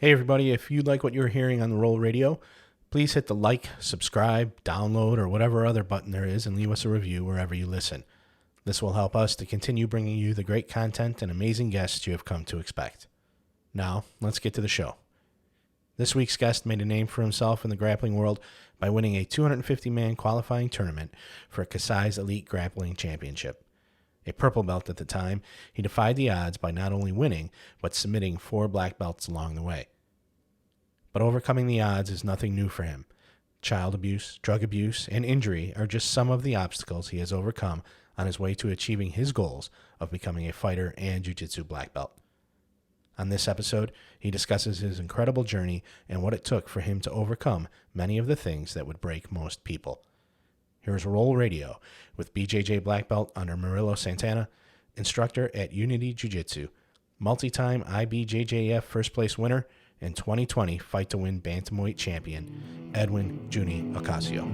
Hey everybody, if you like what you're hearing on the RŌL Radio, please hit the like, subscribe, download, or whatever other button there is and leave us a review wherever you listen. This will help us to continue bringing you the great content and amazing guests you have come to expect. Now, let's get to the show. This week's guest made a name for himself in the grappling world by winning a 250-man qualifying tournament for Kasai's Elite Grappling Championship. A purple belt at the time, he defied the odds by not only winning, but submitting 4 black belts along the way. But overcoming the odds is nothing new for him. Child abuse, drug abuse, and injury are just some of the obstacles he has overcome on his way to achieving his goals of becoming a fighter and jiu-jitsu black belt. On this episode, he discusses his incredible journey and what it took for him to overcome many of the things that would break most people. Here's RŌL Radio with BJJ black belt under Murilo Santana, instructor at Unity Jiu Jitsu, multi-time IBJJF first place winner, and 2020 Fight to Win bantamweight champion, Edwin Junny Ocasio.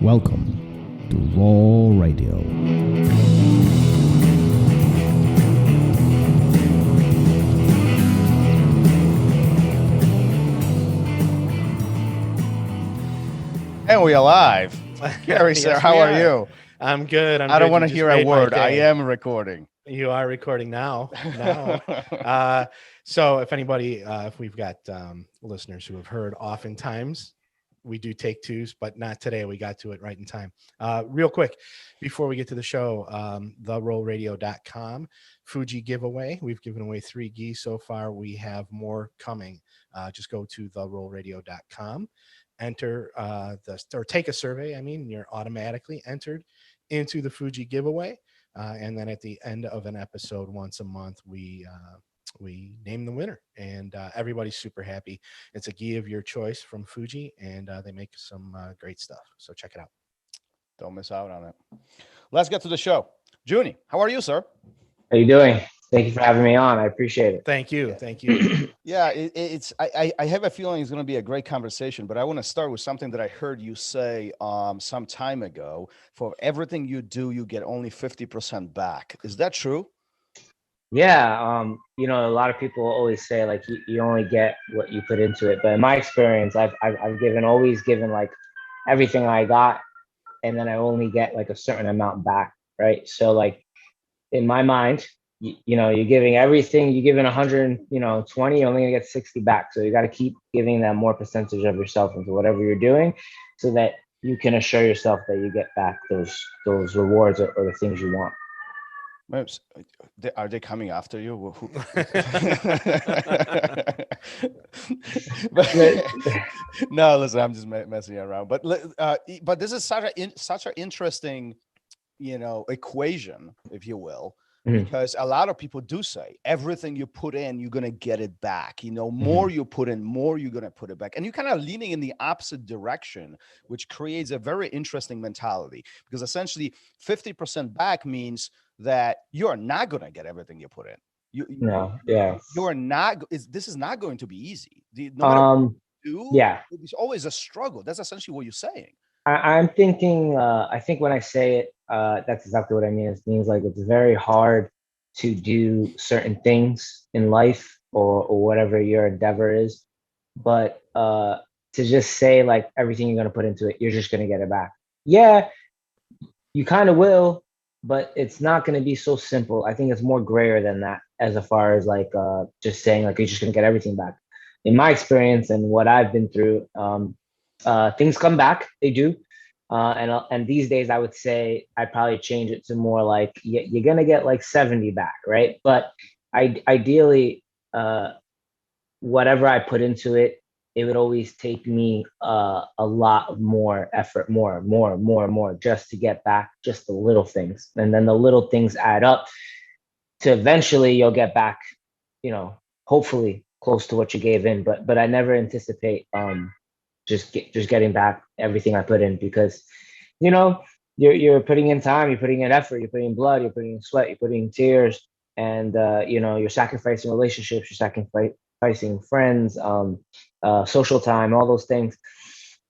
Welcome to RŌL Radio. And we are live. Gary, Yes, sir, how we are are. you? I'm good. I don't want to hear a word. I am recording. You are recording now. So if anybody, if we've got listeners who have heard, oftentimes we do take twos, but not today. We got to it right in time. Real quick, before we get to the show, therolradio.com Fuji giveaway. We've given away 3 gi so far. We have more coming. Just go to therolradio.com. Enter or take a survey. You're automatically entered into the Fuji giveaway. And then at the end of an episode once a month, we name the winner, and everybody's super happy. It's a gi of your choice from Fuji, and they make some great stuff. So check it out. Don't miss out on it. Let's get to the show. Junny, how are you, sir? How you doing? Thank you for having me on. I appreciate it. Thank you. Thank you. Yeah, I have a feeling it's going to be a great conversation, but I want to start with something that I heard you say some time ago. For everything you do, you get only 50% back. Is that true? Yeah. A lot of people always say like you only get what you put into it. But in my experience, I've always given like everything I got, and then I only get like a certain amount back. Right. So like in my mind, you're giving everything, you're giving 120, you're only gonna get 60 back. So you got to keep giving that more percentage of yourself into whatever you're doing, so that you can assure yourself that you get back those rewards or the things you want. Are they coming after you? No, listen, I'm just messing around. But this is such an interesting, equation, if you will. Because a lot of people do say everything you put in, you're going to get it back. More you put in, more you're going to put it back. And you're kind of leaning in the opposite direction, which creates a very interesting mentality. Because essentially 50% back means that you're not going to get everything you put in. You're not. This is not going to be easy. No matter what you do, it's always a struggle. That's essentially what you're saying. I'm thinking, I think when I say it, that's exactly what I mean. It means like it's very hard to do certain things in life or whatever your endeavor is. But to just say like everything you're going to put into it, you're just going to get it back. Yeah, you kind of will, but it's not going to be so simple. I think it's more grayer than that, as far as like just saying like you're just going to get everything back. In my experience and what I've been through, things come back. They do. And these days I would say I'd probably change it to more like you're going to get like 70 back. Right. But ideally, whatever I put into it, it would always take me a lot more effort, more just to get back just the little things. And then the little things add up to eventually you'll get back, hopefully close to what you gave in. But I never anticipate just getting back everything I put in, because you're putting in time, you're putting in effort, you're putting in blood, you're putting in sweat, you're putting in tears, and you're sacrificing relationships, you're sacrificing friends, social time, all those things.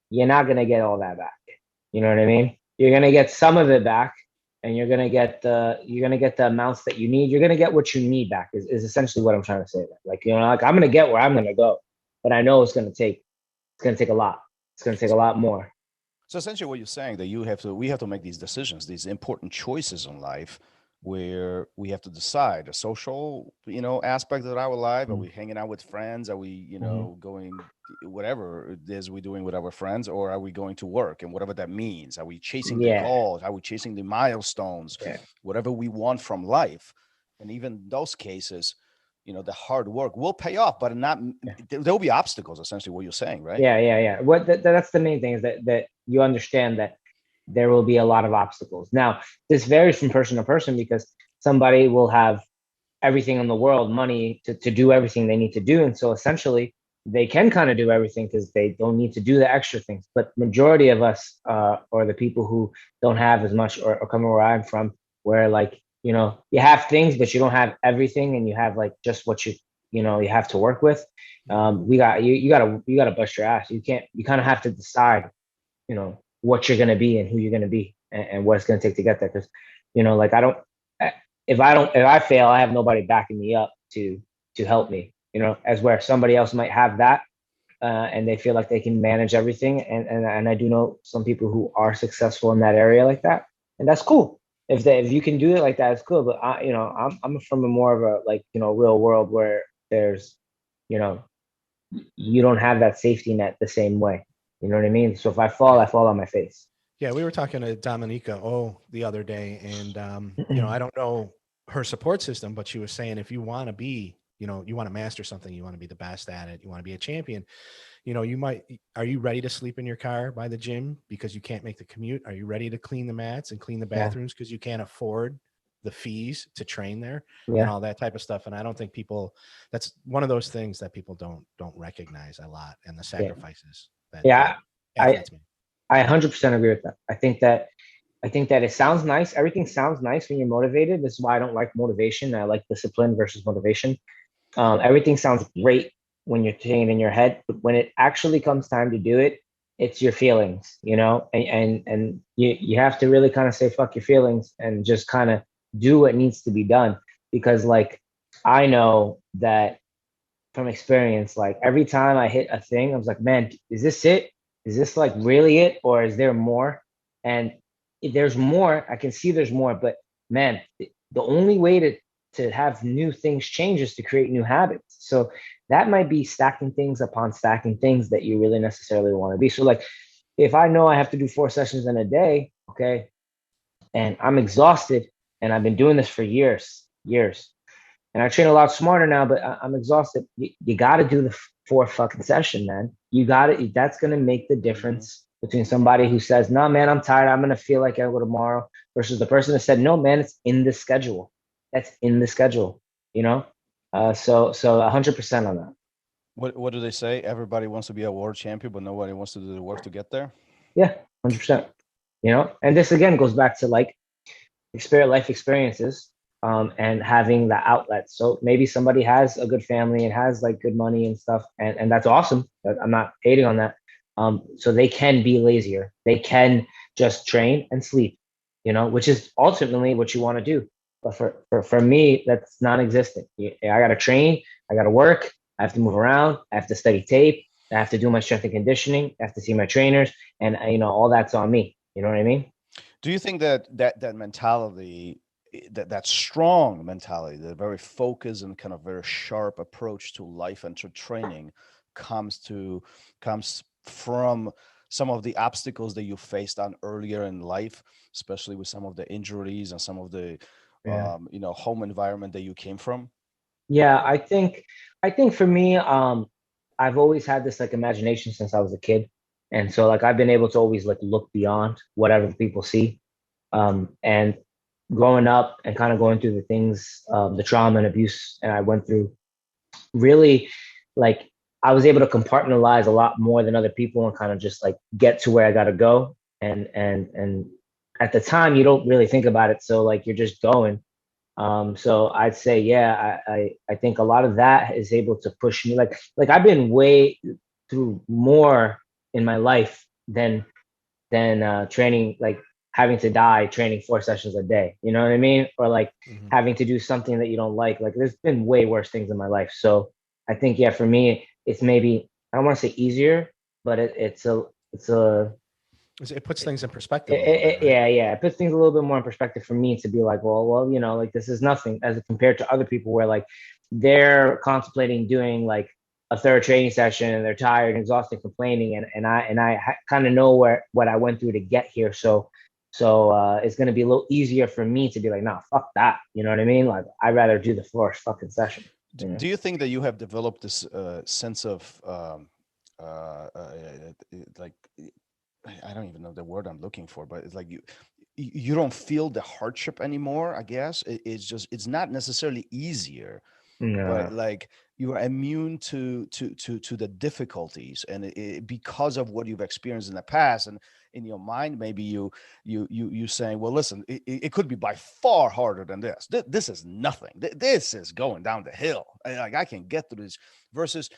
You're not gonna get all that back. You know what I mean? You're gonna get some of it back, and you're gonna get the amounts that you need. You're gonna get what you need back. Is essentially what I'm trying to say. Like, you know, like I'm gonna get where I'm gonna go, but I know it's gonna take a lot. It's gonna take a lot more. So essentially what you're saying, that we have to make these decisions, these important choices in life, where we have to decide a social, aspect of our life. Are we hanging out with friends? Are we, going whatever it is we're doing with our friends, or are we going to work, and whatever that means? Are we chasing the goals? Are we chasing the milestones? Whatever we want from life. And even those cases, the hard work will pay off, but there'll be obstacles, essentially what you're saying, right? Yeah. That's the main thing, is that you understand that there will be a lot of obstacles. Now, this varies from person to person, because somebody will have everything in the world, money to do everything they need to do. And so essentially they can kind of do everything because they don't need to do the extra things. But majority of us, or the people who don't have as much, or come where I'm from, where like, you have things, but you don't have everything, and you have like just what you have to work with. You gotta bust your ass. You kind of have to decide, what you're gonna be and who you're gonna be, and what it's gonna take to get there. Because, like if I fail, I have nobody backing me up to help me. As where somebody else might have that, and they feel like they can manage everything. And I do know some people who are successful in that area like that, and that's cool. If you can do it like that, it's cool. But I'm from a more of a, like, real world, where there's, you don't have that safety net the same way. You know what I mean? So if I fall on my face. Yeah, we were talking to Dominica the other day, and I don't know her support system, but she was saying, if you want to be, you want to master something, you want to be the best at it, you want to be a champion, are you ready to sleep in your car by the gym because you can't make the commute? Are you ready to clean the mats and clean the bathrooms because you can't afford the fees to train there and all that type of stuff? And I don't think that's one of those things that people don't recognize a lot, and the sacrifices that athletes make. I 100% agree with that. I think that it sounds nice. Everything sounds nice when you're motivated. This is why I don't like motivation. I like discipline versus motivation. Everything sounds great when you're saying it in your head, but when it actually comes time to do it, it's your feelings, and you have to really kind of say, fuck your feelings, and just kind of do what needs to be done. Because like, I know that from experience, like every time I hit a thing, I was like, man, is this it? Is this like really it, or is there more? And if there's more, I can see there's more, but man, the only way to have new things change is to create new habits. So that might be stacking things upon stacking things that you really necessarily want to be. So like, if I know I have to do 4 sessions in a day, okay, and I'm exhausted, and I've been doing this for years, and I train a lot smarter now, but I'm exhausted. You got to do the 4 fucking session, man. That's going to make the difference between somebody who says, no, man, I'm tired, I'm going to feel like I go tomorrow, versus the person that said, no, man, it's in the schedule. That's in the schedule, so 100% on that. What do they say? Everybody wants to be a world champion, but nobody wants to do the work to get there. Yeah, 100%. And this again goes back to like life experiences, and having the outlet. So maybe somebody has a good family and has like good money and stuff, and that's awesome. I'm not hating on that. So they can be lazier. They can just train and sleep, which is ultimately what you want to do. But for me, that's non-existent. I got to train, I got to work, I have to move around, I have to study tape, I have to do my strength and conditioning, I have to see my trainers, and all that's on me. You know what I mean? Do you think that mentality, that strong mentality, the very focused and kind of very sharp approach to life and to training comes from some of the obstacles that you faced on earlier in life, especially with some of the injuries and some of the home environment that you came from? Yeah, I think for me, I've always had this like imagination since I was a kid. And so like I've been able to always like look beyond whatever people see. And growing up and kind of going through the things, the trauma and abuse and I went through, really, like, I was able to compartmentalize a lot more than other people and kind of just like get to where I got to go. And at the time you don't really think about it. So like, you're just going. So I'd say, yeah, I think a lot of that is able to push me. Like I've been way through more in my life than training, like having to die training 4 sessions a day. You know what I mean? Or like having to do something that you don't like. Like there's been way worse things in my life. So I think, yeah, for me, it's maybe, I don't want to say easier, but it's a It puts things in perspective a little bit, right? yeah, it puts things a little bit more in perspective for me to be like, well, you know, like this is nothing as compared to other people where like they're contemplating doing like a third training session and they're tired and exhausted, complaining, and I kind of know what I went through to get here. So it's gonna be a little easier for me to be like, nah, fuck that. You know what I mean? Like I'd rather do the first fucking session. Do you think that you have developed this sense of like, I don't even know the word I'm looking for, but it's like you don't feel the hardship anymore, I guess. It's not necessarily easier, but like you are immune to the difficulties, and because of what you've experienced in the past, and in your mind maybe you saying, well, listen, it could be by far harder than this. This is nothing. This is going down the hill. Like I can get through this, versus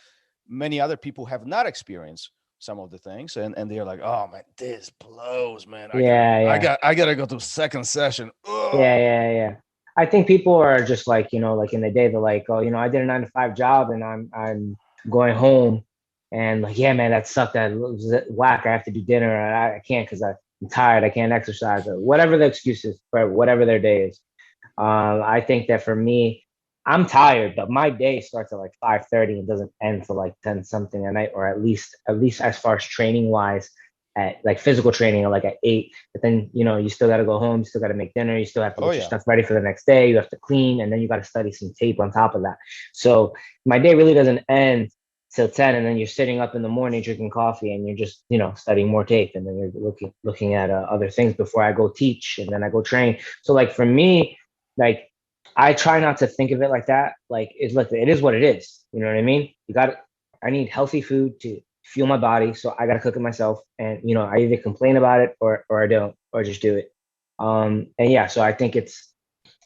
many other people have not experienced some of the things, and they're like, oh man, this blows, man. I gotta go to second session. Ugh. Yeah. I think people are just like, you know, like in the day they're like, oh, you know, I did a 9 to 5 job and I'm going home and like, yeah, man, that sucked. That was whack. I have to do dinner. I can't because I'm tired. I can't exercise, or whatever the excuse is for whatever their day is. I think that for me, I'm tired, but my day starts at like 5:30 and doesn't end till like 10 something at night, or at least as far as training wise, at like physical training, or like at 8. But then, you know, you still got to go home, you still got to make dinner, you still have to get your stuff ready for the next day, you have to clean, and then you got to study some tape on top of that. So my day really doesn't end till 10, and then you're sitting up in the morning drinking coffee and you're just, you know, studying more tape, and then you're looking at other things before I go teach, and then I go train. So like for me, like I try not to think of it like that. Like it is what it is. You know what I mean? I need healthy food to fuel my body, so I gotta cook it myself. And you know, I either complain about it or I don't, or just do it. And yeah, so I think it's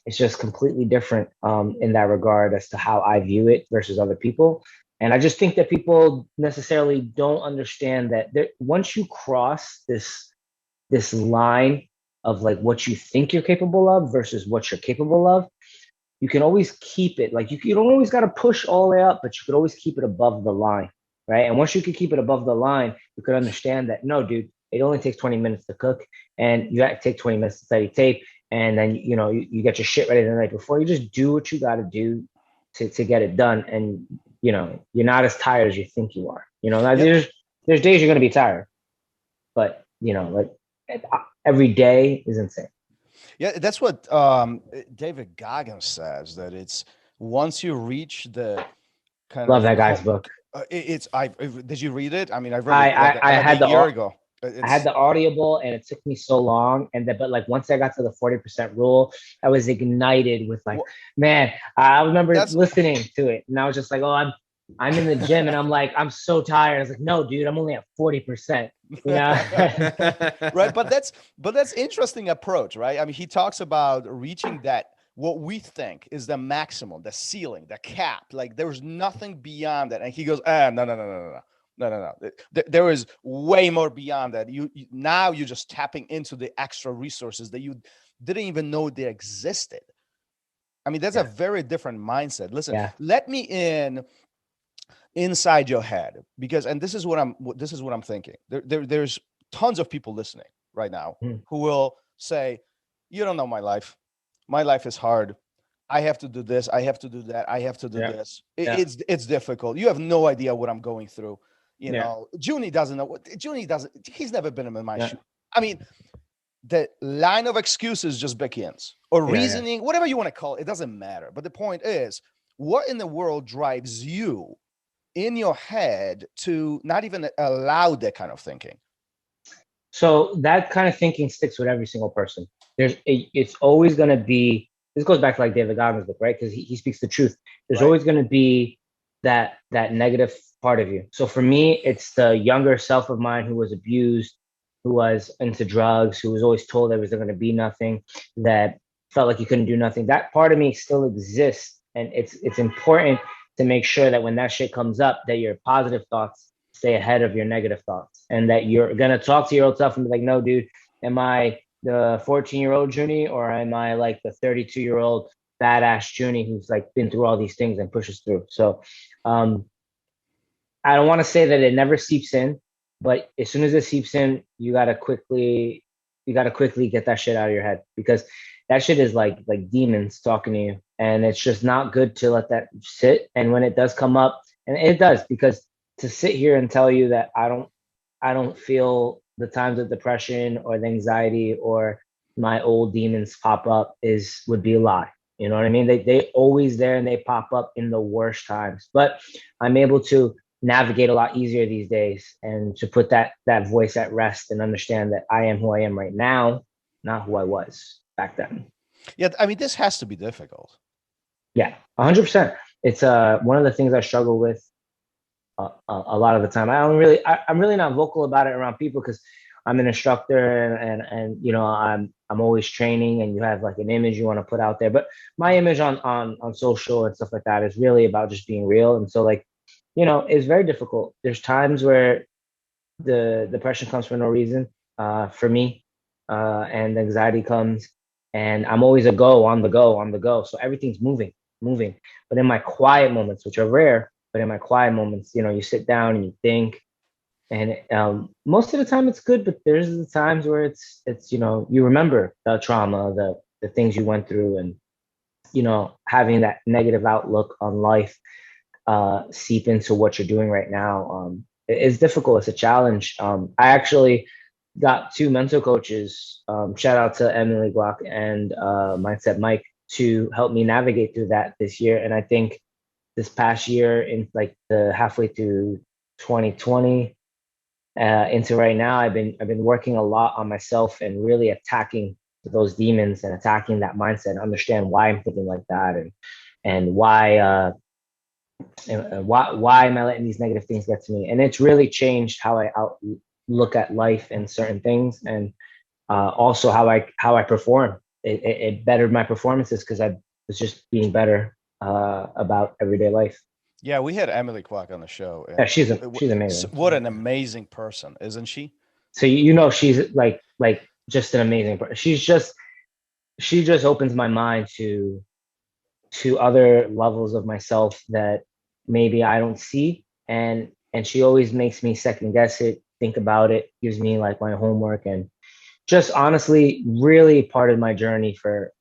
just completely different in that regard as to how I view it versus other people. And I just think that people necessarily don't understand that once you cross this line of like what you think you're capable of versus what you're capable of, you can always keep it. Like you don't always got to push all the way up, but you could always keep it above the line, right? And once you could keep it above the line, you could understand that, no, dude, it only takes 20 minutes to cook, and you got to take 20 minutes to study tape, and then you know you get your shit ready the night before. You just do what you got to do to get it done, and you know you're not as tired as you think you are. You know, there's days you're gonna be tired, but you know, like every day is insane. Yeah, that's what David Goggins says, that it's once you reach the kind Love that guy's book. Did you read it? I mean, I read it like a year ago. I had the Audible, and it took me so long. But like once I got to the 40% rule, I was ignited with like, man, I remember listening to it, and I was just like, oh, I'm in the gym, and I'm like, I'm so tired. I was like, no, dude, I'm only at 40%. You know? Right, but that's interesting approach, right? I mean, he talks about reaching that, what we think is the maximum, the ceiling, the cap. Like there's nothing beyond that, and he goes, no. There is way more beyond that. Now you're just tapping into the extra resources that you didn't even know they existed. I mean, that's a very different mindset. Listen, let me inside your head, because, and this is what I'm thinking. There's tons of people listening right now who will say, you don't know my life. My life is hard. I have to do this. I have to do that. I have to do this. It's difficult. You have no idea what I'm going through. You know, Junny doesn't know what Junny doesn't. He's never been in my shoes. I mean, the line of excuses just begins, or reasoning, whatever you want to call it. It doesn't matter. But the point is, what in the world drives you in your head to not even allow that kind of thinking? So that kind of thinking sticks with every single person. It's always going to be, this goes back to like David Goggins' book, right? Because he speaks the truth. There's always going to be that negative part of you. So for me, it's the younger self of mine who was abused, who was into drugs, who was always told there was going to be nothing, that felt like you couldn't do nothing. That part of me still exists. And it's important to make sure that when that shit comes up, that your positive thoughts stay ahead of your negative thoughts, and that you're gonna talk to your old self and be like, no, dude, am I the 14-year-old Junny, or am I like the 32-year-old badass Junny who's like been through all these things and pushes through? So I don't want to say that it never seeps in, but as soon as it seeps in, you gotta quickly get that shit out of your head, because that shit is like demons talking to you, and it's just not good to let that sit. And when it does come up, and it does, because to sit here and tell you that I don't feel the times of depression or the anxiety or my old demons pop up would be a lie. You know what I mean? They always there, and they pop up in the worst times. But I'm able to navigate a lot easier these days, and to put that voice at rest and understand that I am who I am right now, not who I was back then. Yeah, I mean, this has to be difficult. Yeah, 100%. It's one of the things I struggle with a lot of the time. I'm really not vocal about it around people, because I'm an instructor, and you know, I'm always training, and you have like an image you want to put out there. But my image on social and stuff like that is really about just being real. And so, like, you know, it's very difficult. There's times where the depression comes for no reason, for me, and anxiety comes, and I'm always on the go. So everything's moving. But in my quiet moments, which are rare, but in my quiet moments, you know, you sit down and you think, and most of the time it's good, but there's the times where it's you know, you remember the trauma, the things you went through, and you know, having that negative outlook on life seep into what you're doing right now. It's difficult. It's a challenge. I actually got two mental coaches. Shout out to Emily Glock and Mindset Mike, to help me navigate through that this year. And I think this past year, in like the halfway through 2020 into right now, I've been working a lot on myself and really attacking those demons and attacking that mindset, and understand why I'm thinking like that, and why am I letting these negative things get to me. And it's really changed how I look at life and certain things, and also how I perform. It bettered my performances, because I was just being better about everyday life. Yeah, we had Emily Kwok on the show. Yeah, she's amazing. What an amazing person, isn't she? So you know, she's like just an amazing person. She just opens my mind to other levels of myself that maybe I don't see, and she always makes me second guess it, think about it, gives me like my homework, and just honestly really part of my journey for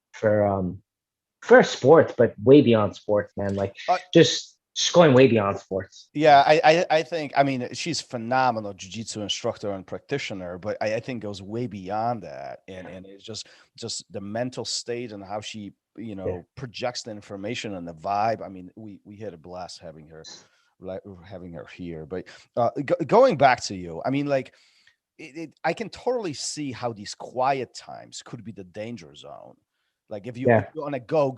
sports, but way beyond sports, man. Like just going way beyond sports. Yeah, I think, I mean, she's phenomenal jiu-jitsu instructor and practitioner, but I think goes way beyond that. And it's just the mental state and how she, you know, projects the information and the vibe. I mean, we had a blast having her here. But going back to you, I mean, like, I can totally see how these quiet times could be the danger zone. Like if you want to go,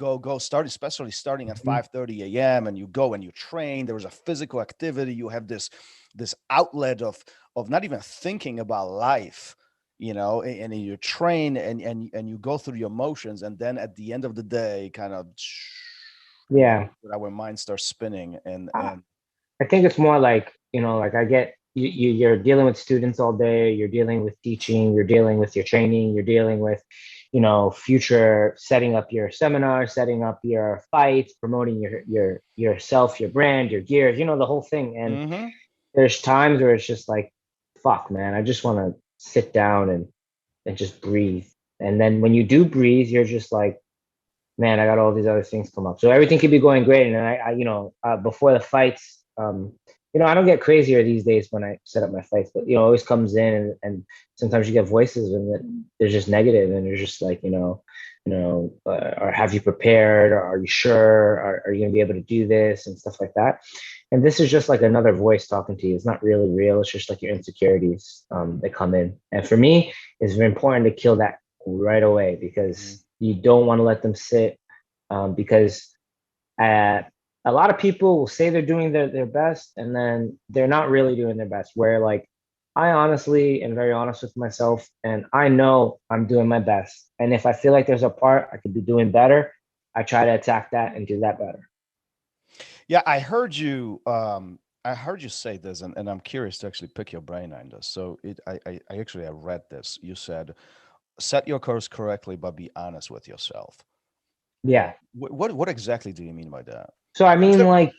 especially starting at 5:30 a.m. and you go and you train, there is a physical activity. You have this outlet of not even thinking about life, you know, and you train and you go through your motions, and then at the end of the day, kind of our mind starts spinning. And I think it's more like, you know, like I get you're dealing with students all day, you're dealing with teaching, you're dealing with your training, you're dealing with, you know, future, setting up your seminar, setting up your fights, promoting yourself, your brand, your gears, you know, the whole thing. And there's times where it's just like, fuck, man, I just want to sit down and just breathe. And then when you do breathe, you're just like, man, I got all these other things come up. So everything could be going great. And I you know, before the fights, you know, I don't get crazier these days when I set up my fights, but, you know, it always comes in, and sometimes you get voices and they're just negative, and they're just like, or have you prepared? Or are you sure? Are you going to be able to do this and stuff like that? And this is just like another voice talking to you. It's not really real. It's just like your insecurities that come in. And for me, it's very important to kill that right away, because you don't want to let them sit, because a lot of people will say they're doing their best, and then they're not really doing their best. Where like, I honestly am very honest with myself, and I know I'm doing my best. And if I feel like there's a part I could be doing better, I try to attack that and do that better. Yeah, I heard you I heard you say this, and I'm curious to actually pick your brain on this. So I read this. You said, set your course correctly, but be honest with yourself. Yeah. What exactly do you mean by that? So I mean, like,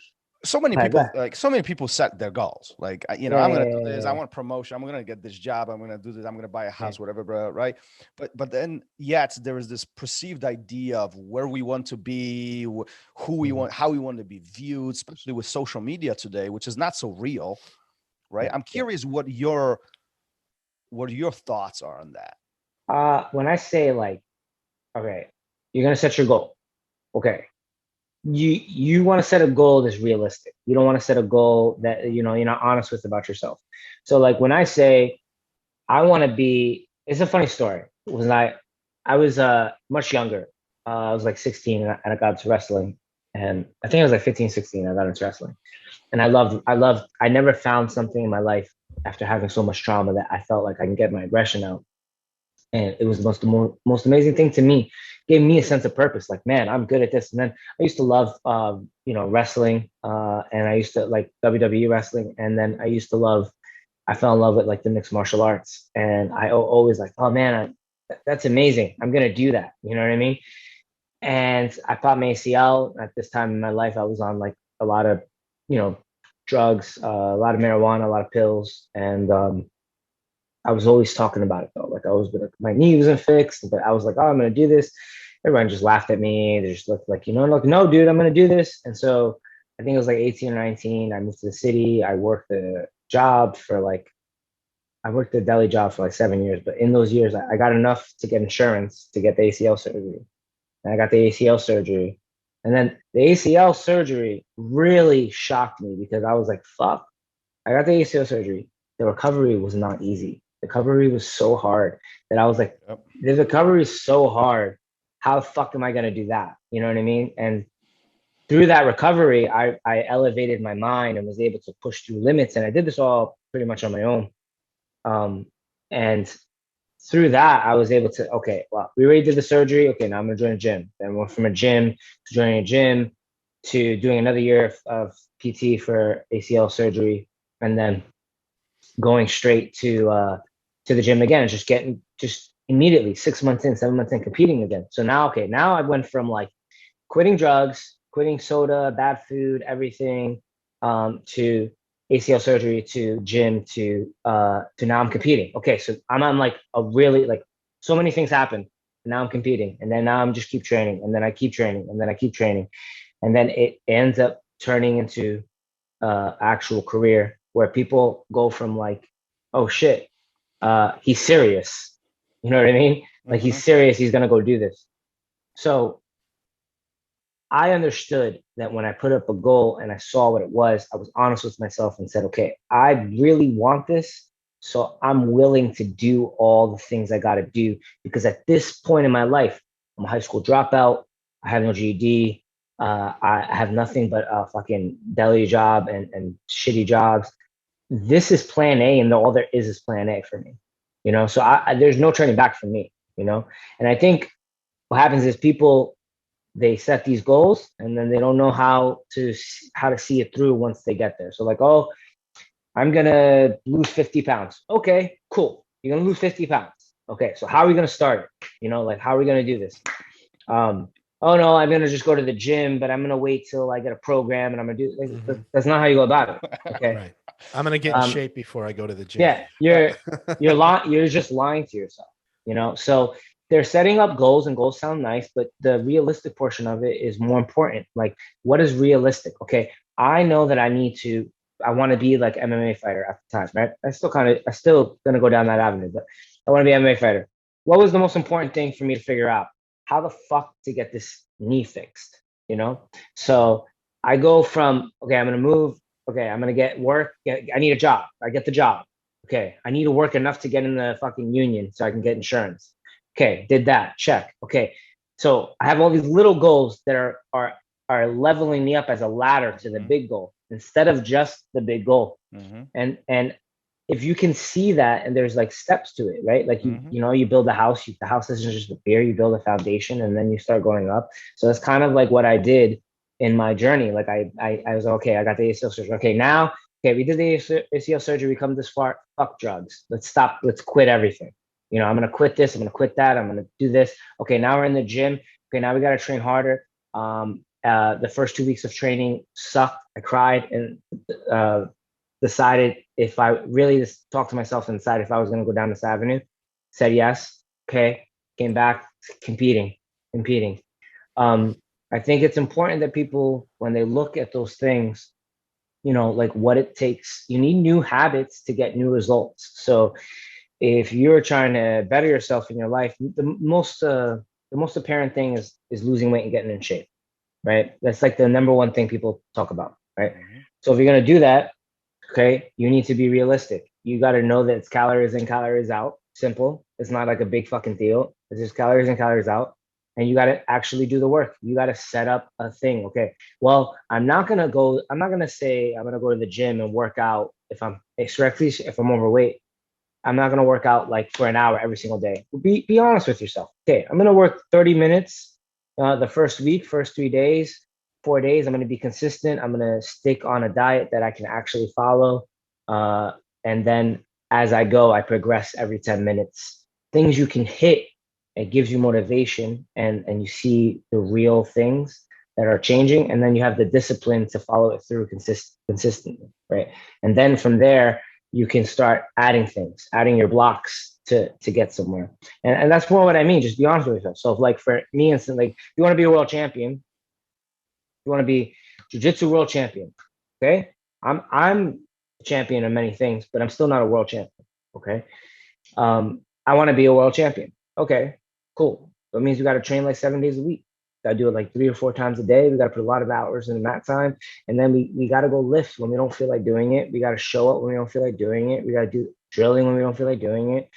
So many go people, ahead. like so many people set their goals. Like, you know, Yeah, I'm gonna yeah, do this. I yeah, want promotion. I'm gonna get this job. I'm gonna do this. I'm gonna buy a yeah. house, whatever, bro. Right? But then, yet there is this perceived idea of where we want to be, who we want, how we want to be viewed, especially with social media today, which is not so real, right? Yeah, I'm curious what your thoughts are on that. When I say, like, okay, you're gonna set your goal. Okay. You want to set a goal that's realistic. You don't want to set a goal that, you know, you're not honest with about yourself. So, like, when I say I want to be, it's a funny story. When I was much younger. I was like 16 and I got into wrestling. And I think I was like 15, 16, I got into wrestling. And I never found something in my life after having so much trauma that I felt like I can get my aggression out. And it was the most amazing thing to me. Gave me a sense of purpose. Like, man, I'm good at this. And then I used to love, wrestling, and I used to like WWE wrestling. And then I fell in love with like the mixed martial arts. And I always like, oh man, that's amazing. I'm gonna do that. You know what I mean? And I popped my ACL at this time in my life. I was on like a lot of, drugs, a lot of marijuana, a lot of pills, and I was always talking about it though. Like, I was like, my knee wasn't fixed, but I was like, oh, I'm gonna do this. Everyone just laughed at me. They just looked like, like, no, dude, I'm gonna do this. And so I think it was like 18 or 19. I moved to the city. I worked a deli job for like 7 years. But in those years, I got enough to get insurance to get the ACL surgery. And I got the ACL surgery. And then the ACL surgery really shocked me because I was like, fuck, I got the ACL surgery. The recovery was not easy. The recovery was so hard that I was like, Yep. the recovery is so hard. How the fuck am I going to do that? You know what I mean? And through that recovery, I elevated my mind and was able to push through limits. And I did this all pretty much on my own. And through that, I was able to, okay, well, we already did the surgery. Okay, now I'm going to join a gym. Then went from a gym to joining a gym to doing another year of PT for ACL surgery. And then going straight to the gym again and just immediately 6 months in, 7 months in, competing again. So now I went from like quitting drugs, quitting soda, bad food, everything, to ACL surgery, to gym, to now I'm competing. Okay, so I'm on like a really, like, so many things happen. And now I'm competing, and then now I'm just keep training, and then I keep training, and then I keep training, and then it ends up turning into actual career where people go from like, oh shit, he's serious. You know what I mean? Like, he's serious. He's gonna go do this. So I understood that when I put up a goal and I saw what it was, I was honest with myself and said, okay, I really want this. So I'm willing to do all the things I got to do, because at this point in my life, I'm a high school dropout. I have no GED. I have nothing but a fucking deli job and shitty jobs. This is plan A, and all there is plan A for me, so there's no turning back for me, and I think what happens is people, they set these goals and then they don't know how to see it through once they get there. So like, oh, I'm gonna lose 50 pounds. Okay, cool, you're gonna lose 50 pounds. Okay, so how are we gonna start it? Like, how are we gonna do this? Oh no, I'm gonna just go to the gym, but I'm gonna wait till I get a program and I'm gonna do. That's not how you go about it. Okay, right. I'm gonna get in shape before I go to the gym. Yeah, you're just lying to yourself. So they're setting up goals, and goals sound nice, but the realistic portion of it is more important. Like, what is realistic? Okay, I know that I want to be like MMA fighter at the time, right? I still gonna go down that avenue, but I want to be an MMA fighter. What was the most important thing for me to figure out? How the fuck to get this knee fixed, So I go from, okay, I'm going to move. Okay, I'm going to get work. I need a job. I get the job. Okay, I need to work enough to get in the fucking union so I can get insurance. Okay, did that. Check. Okay, so I have all these little goals that are leveling me up as a ladder to the big goal instead of just the big goal. And if you can see that, and there's like steps to it, right? Like you build a house. The house isn't just a pier. You build a foundation, and then you start going up. So that's kind of like what I did in my journey. Like I was okay. I got the ACL surgery. Okay, now okay, we did the ACL surgery, we come this far, fuck drugs. Let's stop, let's quit everything. You know, I'm gonna quit this, I'm gonna quit that, I'm gonna do this. Okay, now we're in the gym. Okay, now we gotta train harder. The first 2 weeks of training sucked. I cried and decided if I really just talked to myself and decided if I was gonna go down this avenue. Said yes. Okay, came back, competing. I think it's important that people, when they look at those things, you know, like what it takes, you need new habits to get new results. So if you're trying to better yourself in your life, the most apparent thing is losing weight and getting in shape, right? That's like the number one thing people talk about, right? So if you're going to do that, okay, you need to be realistic. You got to know that it's calories in, calories out. Simple. It's not like a big fucking deal. It's just calories in, calories out. And you got to actually do the work. You got to set up a thing. Okay, well, I'm not going to say I'm going to go to the gym and work out if I'm overweight. I'm not going to work out like for an hour every single day. Be honest with yourself. Okay, I'm going to work 30 minutes the first week, first 3 days, 4 days. I'm going to be consistent. I'm going to stick on a diet that I can actually follow. And then as I go, I progress every 10 minutes. Things you can hit. It gives you motivation and you see the real things that are changing. And then you have the discipline to follow it through consistently, right? And then from there, you can start adding things, adding your blocks to get somewhere. And that's more what I mean. Just be honest with yourself. So if, like, for me, instance, like, you want to be a world champion, you want to be jiu-jitsu world champion, okay? I'm a champion of many things, but I'm still not a world champion, okay? I want to be a world champion. Okay, cool. That means we got to train like 7 days a week. Got to do it like 3 or 4 times a day. We got to put a lot of hours in the mat time. And then we got to go lift when we don't feel like doing it. We got to show up when we don't feel like doing it. We got to do drilling when we don't feel like doing it.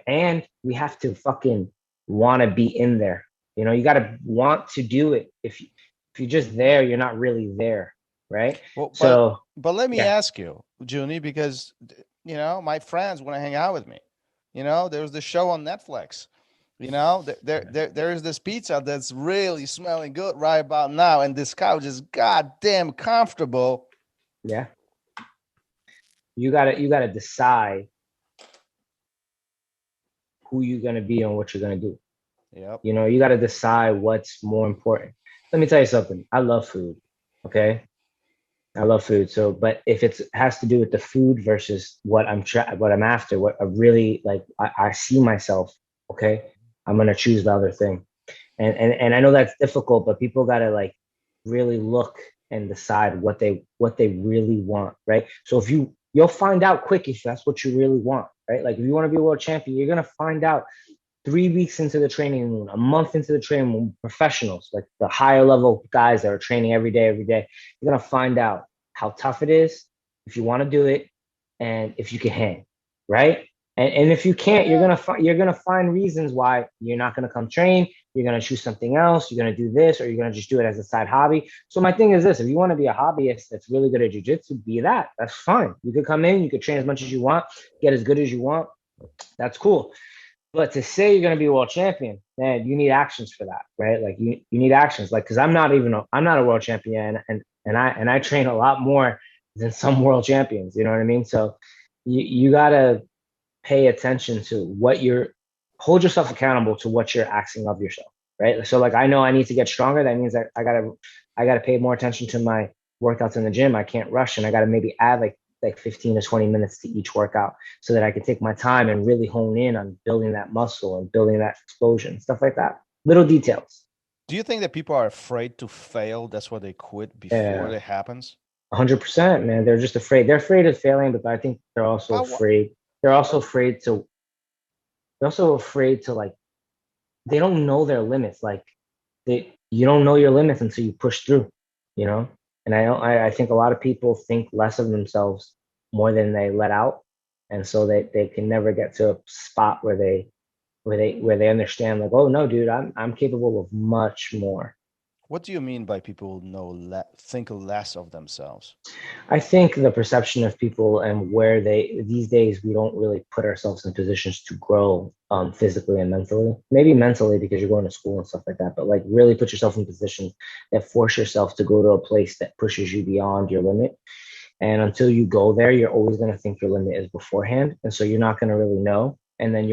And we have to fucking want to be in there. You know, you got to want to do it. If you're just there, you're not really there, right? Well, but let me ask you, Junny, because, you know, my friends want to hang out with me. You know, there's the show on Netflix. You know, there is this pizza that's really smelling good right about now, and this couch is goddamn comfortable. Yeah. You gotta decide who you're gonna be and what you're gonna do. Yep. You know, you gotta decide what's more important. Let me tell you something. I love food. Okay. I love food. So, but if it has to do with the food versus what I'm after, what I really like, I see myself. Okay, I'm gonna choose the other thing, and I know that's difficult, but people gotta like really look and decide what they really want, right? So if you'll find out quick if that's what you really want, right? Like if you want to be a world champion, you're gonna find out 3 weeks into the training, a month into the training, professionals, like the higher level guys that are training every day, you're going to find out how tough it is, if you want to do it, and if you can hang, right? And if you can't, you're going to find reasons why you're not going to come train. You're going to choose something else. You're going to do this, or you're going to just do it as a side hobby. So my thing is this: if you want to be a hobbyist that's really good at jiu-jitsu, be that. That's fine. You could come in, you could train as much as you want, get as good as you want. That's cool. But to say you're going to be a world champion, man, you need actions for that, right? Like you need actions. Like, because I'm not a world champion, and I train a lot more than some world champions. You know what I mean? So you gotta pay attention to hold yourself accountable to what you're asking of yourself, right? So like, I know I need to get stronger. That means that I gotta pay more attention to my workouts in the gym. I can't rush, and I gotta maybe add like 15 to 20 minutes to each workout so that I can take my time and really hone in on building that muscle and building that explosion, stuff like that. Little details. Do you think that people are afraid to fail? That's why they quit before it happens? 100%, man. They're just afraid. They're afraid of failing, but I think they're also afraid. They're also afraid to like, they don't know their limits. Like you don't know your limits until you push through, you know? And I think a lot of people think less of themselves more than they let out. And so they can never get to a spot where they understand, like, oh no, dude, I'm capable of much more. What do you mean by people think less of themselves? I think the perception of people and where these days, we don't really put ourselves in positions to grow physically and mentally. Maybe mentally because you're going to school and stuff like that, but like really put yourself in positions that force yourself to go to a place that pushes you beyond your limit. And until you go there, you're always going to think your limit is beforehand. And so you're not going to really know. And then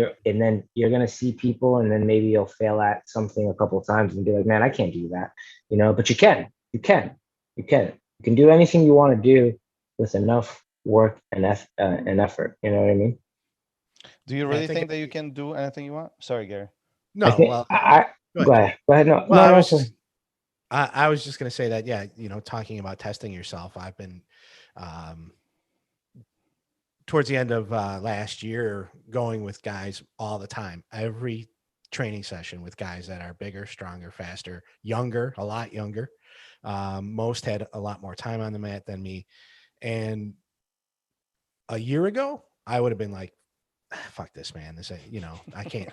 you're going to see people, and then maybe you'll fail at something a couple of times and be like, man, I can't do that, but you can do anything you want to do with enough work and effort. You know what I mean? Do you really think that you can do anything you want? Sorry, Gary. No, I think well, go ahead. No, well, no, I was just going to say that, yeah, talking about testing yourself, I've been, towards the end of last year, going with guys all the time, every training session with guys that are bigger, stronger, faster, younger, a lot younger. Most had a lot more time on the mat than me. And a year ago, I would have been like, fuck this, man. This, I can't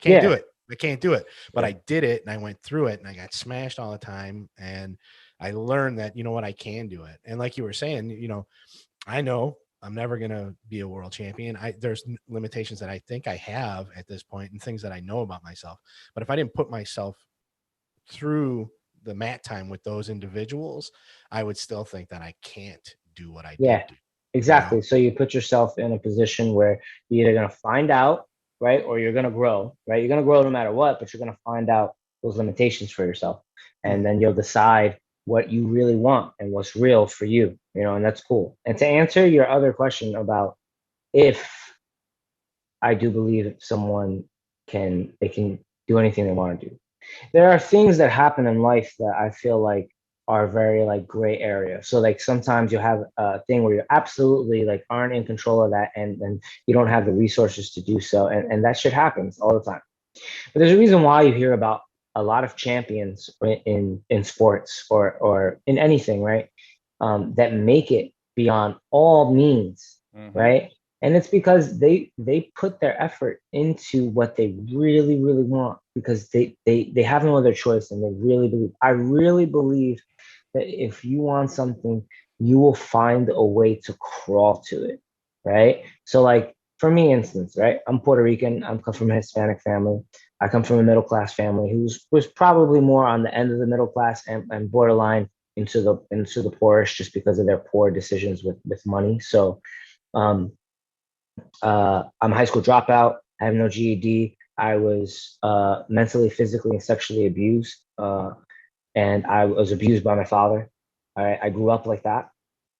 Yeah. do it. I can't do it. But I did it, and I went through it, and I got smashed all the time. And I learned that, I can do it. And like you were saying, I know I'm never going to be a world champion. There's limitations that I think I have at this point and things that I know about myself. But if I didn't put myself through the mat time with those individuals, I would still think that I can't do what I did do. Exactly. So you put yourself in a position where you're either going to find out, right, or you're going to grow, right? You're going to grow no matter what, but you're going to find out those limitations for yourself. And then you'll decide what you really want and what's real for you, and that's cool. And to answer your other question about if I do believe someone can do anything they want to do. There are things that happen in life that I feel like are very like gray area. So like sometimes you have a thing where you absolutely like aren't in control of that, and you don't have the resources to do so. And that shit happens all the time. But there's a reason why you hear about a lot of champions in sports or in anything, right? That make it beyond all means, right? And it's because they put their effort into what they really, really want, because they have no other choice, and they really believe. I really believe that if you want something, you will find a way to crawl to it, right? So like for me, instance, right? I'm Puerto Rican. I come from a Hispanic family. I come from a middle class family who was probably more on the end of the middle class and borderline into the poorish, just because of their poor decisions with money. So I'm a high school dropout. I have no GED. I was mentally, physically, and sexually abused, and I was abused by my father. I grew up like that.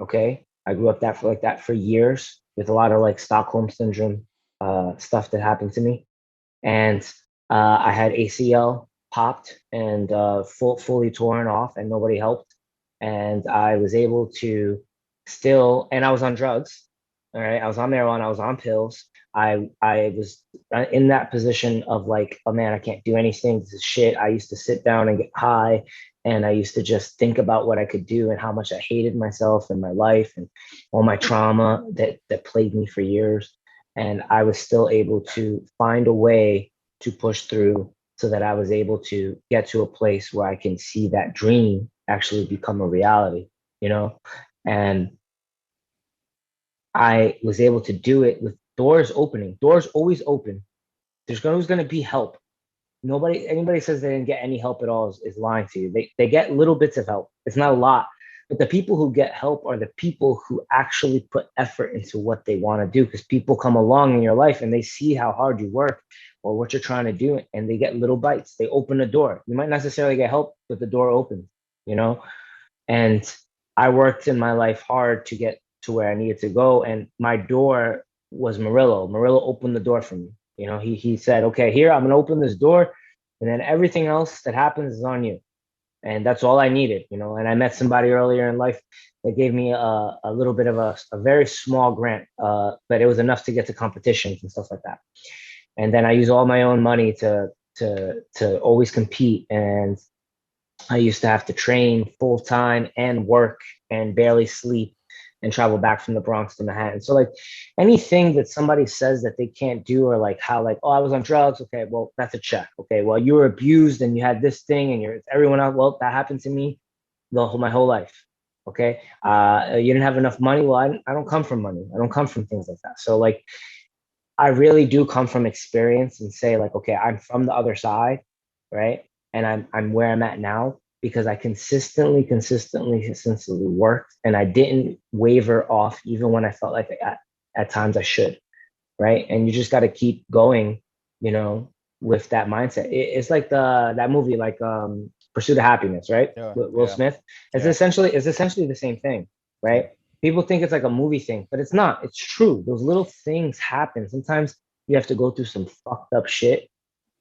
Okay, I grew up like that for years, with a lot of like Stockholm syndrome stuff that happened to me, and I had ACL popped and fully torn off, and nobody helped. And I was able to and I was on drugs. All right, I was on marijuana, I was on pills. I was in that position of like, oh man, I can't do anything. This is shit. I used to sit down and get high, and I used to just think about what I could do and how much I hated myself and my life and all my trauma that plagued me for years. And I was still able to find a way to push through, so that I was able to get to a place where I can see that dream actually become a reality, and I was able to do it with doors opening. Doors always open. There's always going to be help. Anybody says they didn't get any help at all is lying to you. They get little bits of help. It's not a lot. But the people who get help are the people who actually put effort into what they want to do, because people come along in your life and they see how hard you work or what you're trying to do, and they get little bites. They open a door. You might not necessarily get help, but the door opens, And I worked in my life hard to get to where I needed to go, and my door was Murilo. Murilo opened the door for me. He said, okay, here, I'm going to open this door, and then everything else that happens is on you. And that's all I needed, And I met somebody earlier in life that gave me a little bit of a very small grant, but it was enough to get to competitions and stuff like that. And then I use all my own money to always compete. And I used to have to train full time and work and barely sleep and travel back from the Bronx to Manhattan. So like anything that somebody says that they can't do, or like how like, oh, I was on drugs. Okay, well, that's a check. Okay, well, you were abused and you had this thing and everyone else. Well, that happened to me my whole life. Okay, you didn't have enough money. Well, I don't come from money. I don't come from things like that. So like, I really do come from experience and say like, okay, I'm from the other side, right? And I'm where I'm at now because I consistently worked, and I didn't waver off even when I felt like at times I should, right? And you just got to keep going, you know, with that mindset. It's like that movie, like Pursuit of Happiness, right? Yeah, Will Smith. It's Yeah. essentially the same thing, right? People think it's like a movie thing, but it's not. It's true. Those little things happen. Sometimes you have to go through some fucked up shit,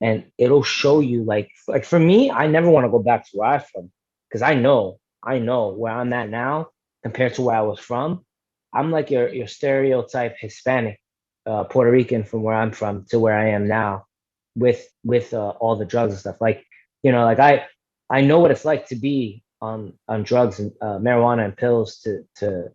and it'll show you, like for me, I never want to go back to where I'm from, because I know where I'm at now compared to where I was from. I'm like your stereotype Hispanic, Puerto Rican from where I'm from to where I am now, with all the drugs and stuff. Like, you know, like I know what it's like to be on drugs and marijuana and pills to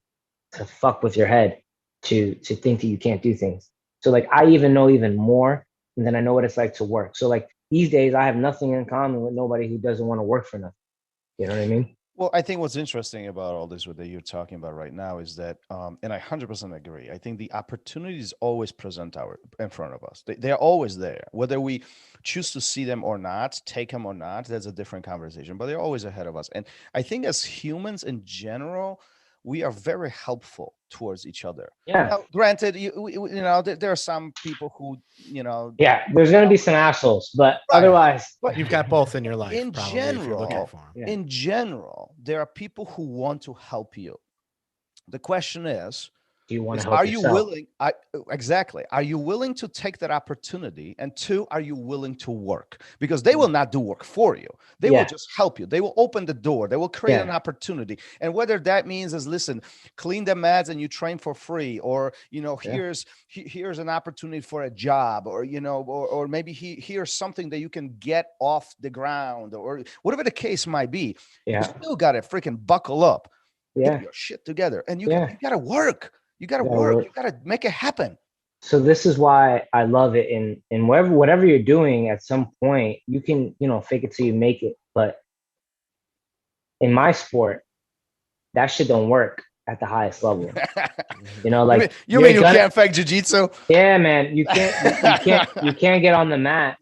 fuck with your head, to think that you can't do things. So like I even know even more, and then I know what it's like to work. So like these days I have nothing in common with nobody who doesn't want to work for nothing. You know what I mean? Well, I think what's interesting about all this that you're talking about right now is that, and I 100% agree. I think the opportunities always present in front of us. They're always there, whether we choose to see them or not, take them or not. That's a different conversation, but they're always ahead of us. And I think as humans in general, we are very helpful towards each other. Yeah. Now, granted, you know, there are some people who, you know, yeah, there's gonna be some assholes, but Right. otherwise, but You've got both in your life, in probably, if you're looking general, for them. Yeah. in general, there are people who want to help you. The question is, do you want to help are you yourself? willing? Exactly. Are you willing to take that opportunity? And two, are you willing to work? Because they will not do work for you. They will just help you. They will open the door. They will create an opportunity. And whether that means is, listen, clean the mats and you train for free, or, you know, here's an opportunity for a job, or, you know, or maybe here's something that you can get off the ground, or whatever the case might be. You still got to freaking buckle up. Get your shit together, and you got to work. You got to work. You got to make it happen. So this is why I love it. In whatever you're doing, at some point you can, you know, fake it till you make it. But in my sport, that shit don't work at the highest level. You know, like you mean you can't fake jiu-jitsu? Yeah, man, you can't get on the mat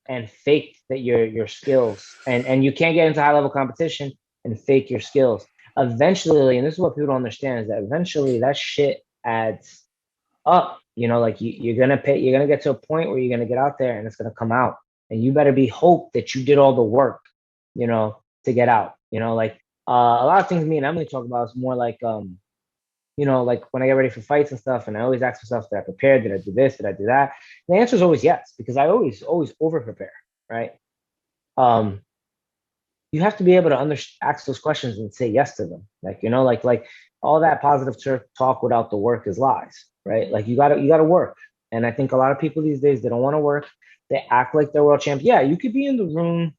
and fake that your skills, and you can't get into high level competition and fake your skills. Eventually, and this is what people don't understand, is that eventually that shit adds up. You know, like you're gonna get to a point where you're gonna get out there and it's gonna come out, and you better be hope that you did all the work, you know, to get out. You know, like a lot of things me and Emily talk about is more like you know, like when I get ready for fights and stuff, and I always ask myself, did I prepare? Did I do this? Did I do that? And the answer is always yes, because I always over prepare, right? You have to be able to ask those questions and say yes to them. Like, you know, like all that positive talk without the work is lies, right? Like you gotta work. And I think a lot of people these days, they don't want to work. They act like they're world champ. Yeah, you could be in the room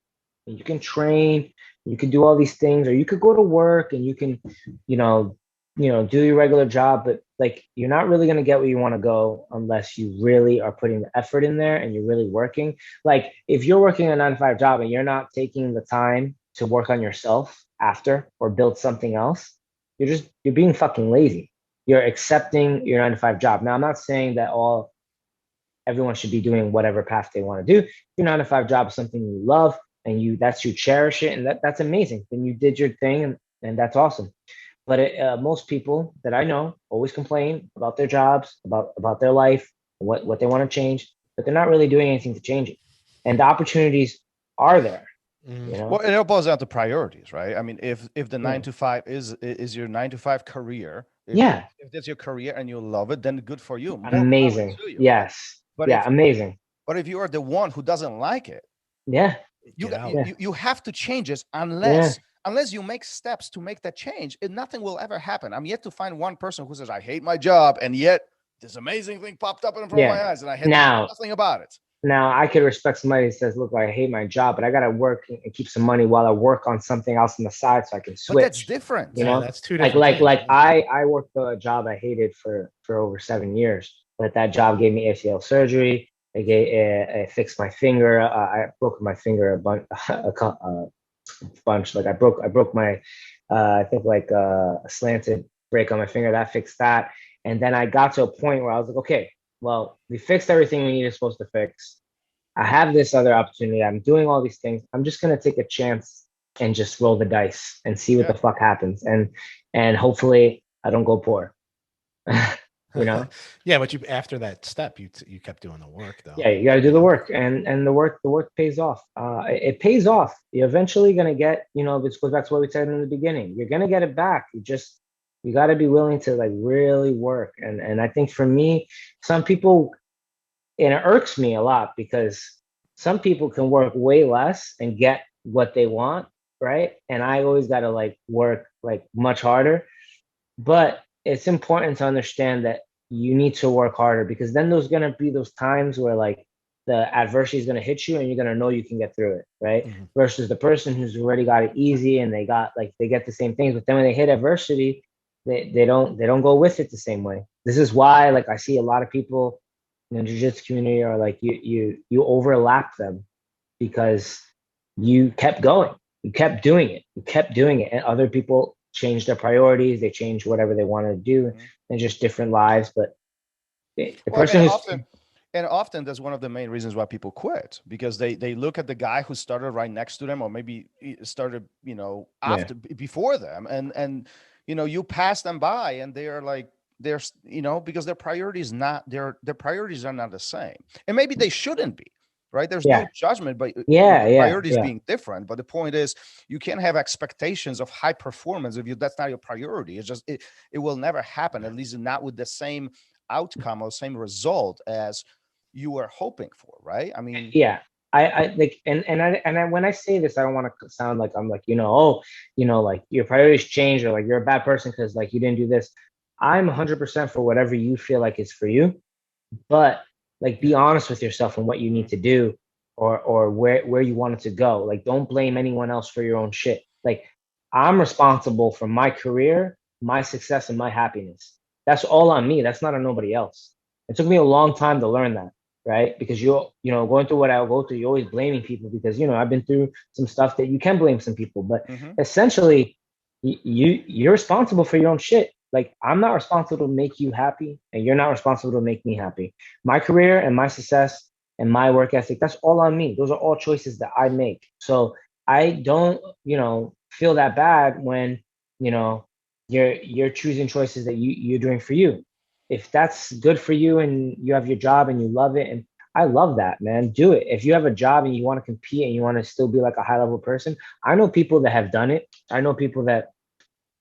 and you can train, you can do all these things, or you could go to work and you can, you know, do your regular job, but like you're not really going to get where you want to go unless you really are putting the effort in there and you're really working. Like if you're working a 9-to-5 job and you're not taking the time to work on yourself after or build something else, you're being fucking lazy. You're accepting your 9-to-5 job. Now, I'm not saying that everyone should be doing whatever path they want to do. If your 9-to-5 job is something you love and you cherish it, and that's amazing. Then you did your thing, and that's awesome. But most people that I know always complain about their jobs, about their life, what they want to change, but they're not really doing anything to change it. And the opportunities are there. You know? Well, it all boils down to priorities, right? I mean, if the 9-to-5 is your 9-to-5 career, if that's your career and you love it, then good for you. Amazing. Yes. But amazing. But if you are the one who doesn't like it, you have to change it unless you make steps to make that change. Nothing will ever happen. I'm yet to find one person who says, I hate my job, and yet this amazing thing popped up in front of my eyes and I had nothing about it. Now, I could respect somebody who says, look, I hate my job, but I got to work and keep some money while I work on something else on the side so I can switch. But that's different. You know, that's two different things. Like I worked a job I hated for over 7 years, but that job gave me ACL surgery. It fixed my finger. I broke my finger a bunch. Like I broke my, I think like a slanted break on my finger. That fixed that. And then I got to a point where I was like, okay, well, we fixed everything we needed supposed to fix. I have this other opportunity. I'm doing all these things. I'm just going to take a chance and just roll the dice and see what the fuck happens. And hopefully I don't go poor. You know? Yeah, but after that step, you kept doing the work though. Yeah, you got to do the work, and the work pays off. It pays off. You're eventually gonna get, this goes back to what we said in the beginning. You're gonna get it back. You got to be willing to like really work. And I think for me, some people, and it irks me a lot because some people can work way less and get what they want, right? And I always got to like work like much harder. But it's important to understand that you need to work harder, because then there's going to be those times where like the adversity is going to hit you and you're going to know you can get through it, right? Mm-hmm. Versus the person who's already got it easy and they get the same things, but then when they hit adversity, they don't go with it the same way. This is why like I see a lot of people in the jiu-jitsu community are like you overlap them because you kept going, you kept doing it, and other people change their priorities, they change whatever they want to do, mm-hmm. and just different lives. But often that's one of the main reasons why people quit, because they look at the guy who started right next to them, or maybe started before them, and you pass them by and they are like, because their priorities their priorities are not the same, and maybe they shouldn't be. Right. There's no judgment, but priorities being different. But the point is, you can't have expectations of high performance if that's not your priority. It's just, it will never happen, at least not with the same outcome or same result as you were hoping for. Right. I mean, I like, and when I say this, I don't want to sound like I'm like, like your priorities change, or like you're a bad person because like you didn't do this. I'm 100% for whatever you feel like is for you, but like, be honest with yourself and what you need to do, or where you want it to go. Like, don't blame anyone else for your own shit. Like, I'm responsible for my career, my success, and my happiness. That's all on me. That's not on nobody else. It took me a long time to learn that, right? Because going through what I'll go through, you're always blaming people because, I've been through some stuff that you can blame some people, but essentially you're responsible for your own shit. Like, I'm not responsible to make you happy, and you're not responsible to make me happy. My career and my success and my work ethic, that's all on me. Those are all choices that I make. So I don't, feel that bad when, you're choosing choices that you're doing for you. If that's good for you and you have your job and you love it, and I love that, man, do it. If you have a job and you want to compete and you want to still be like a high level person, I know people that have done it. I know people that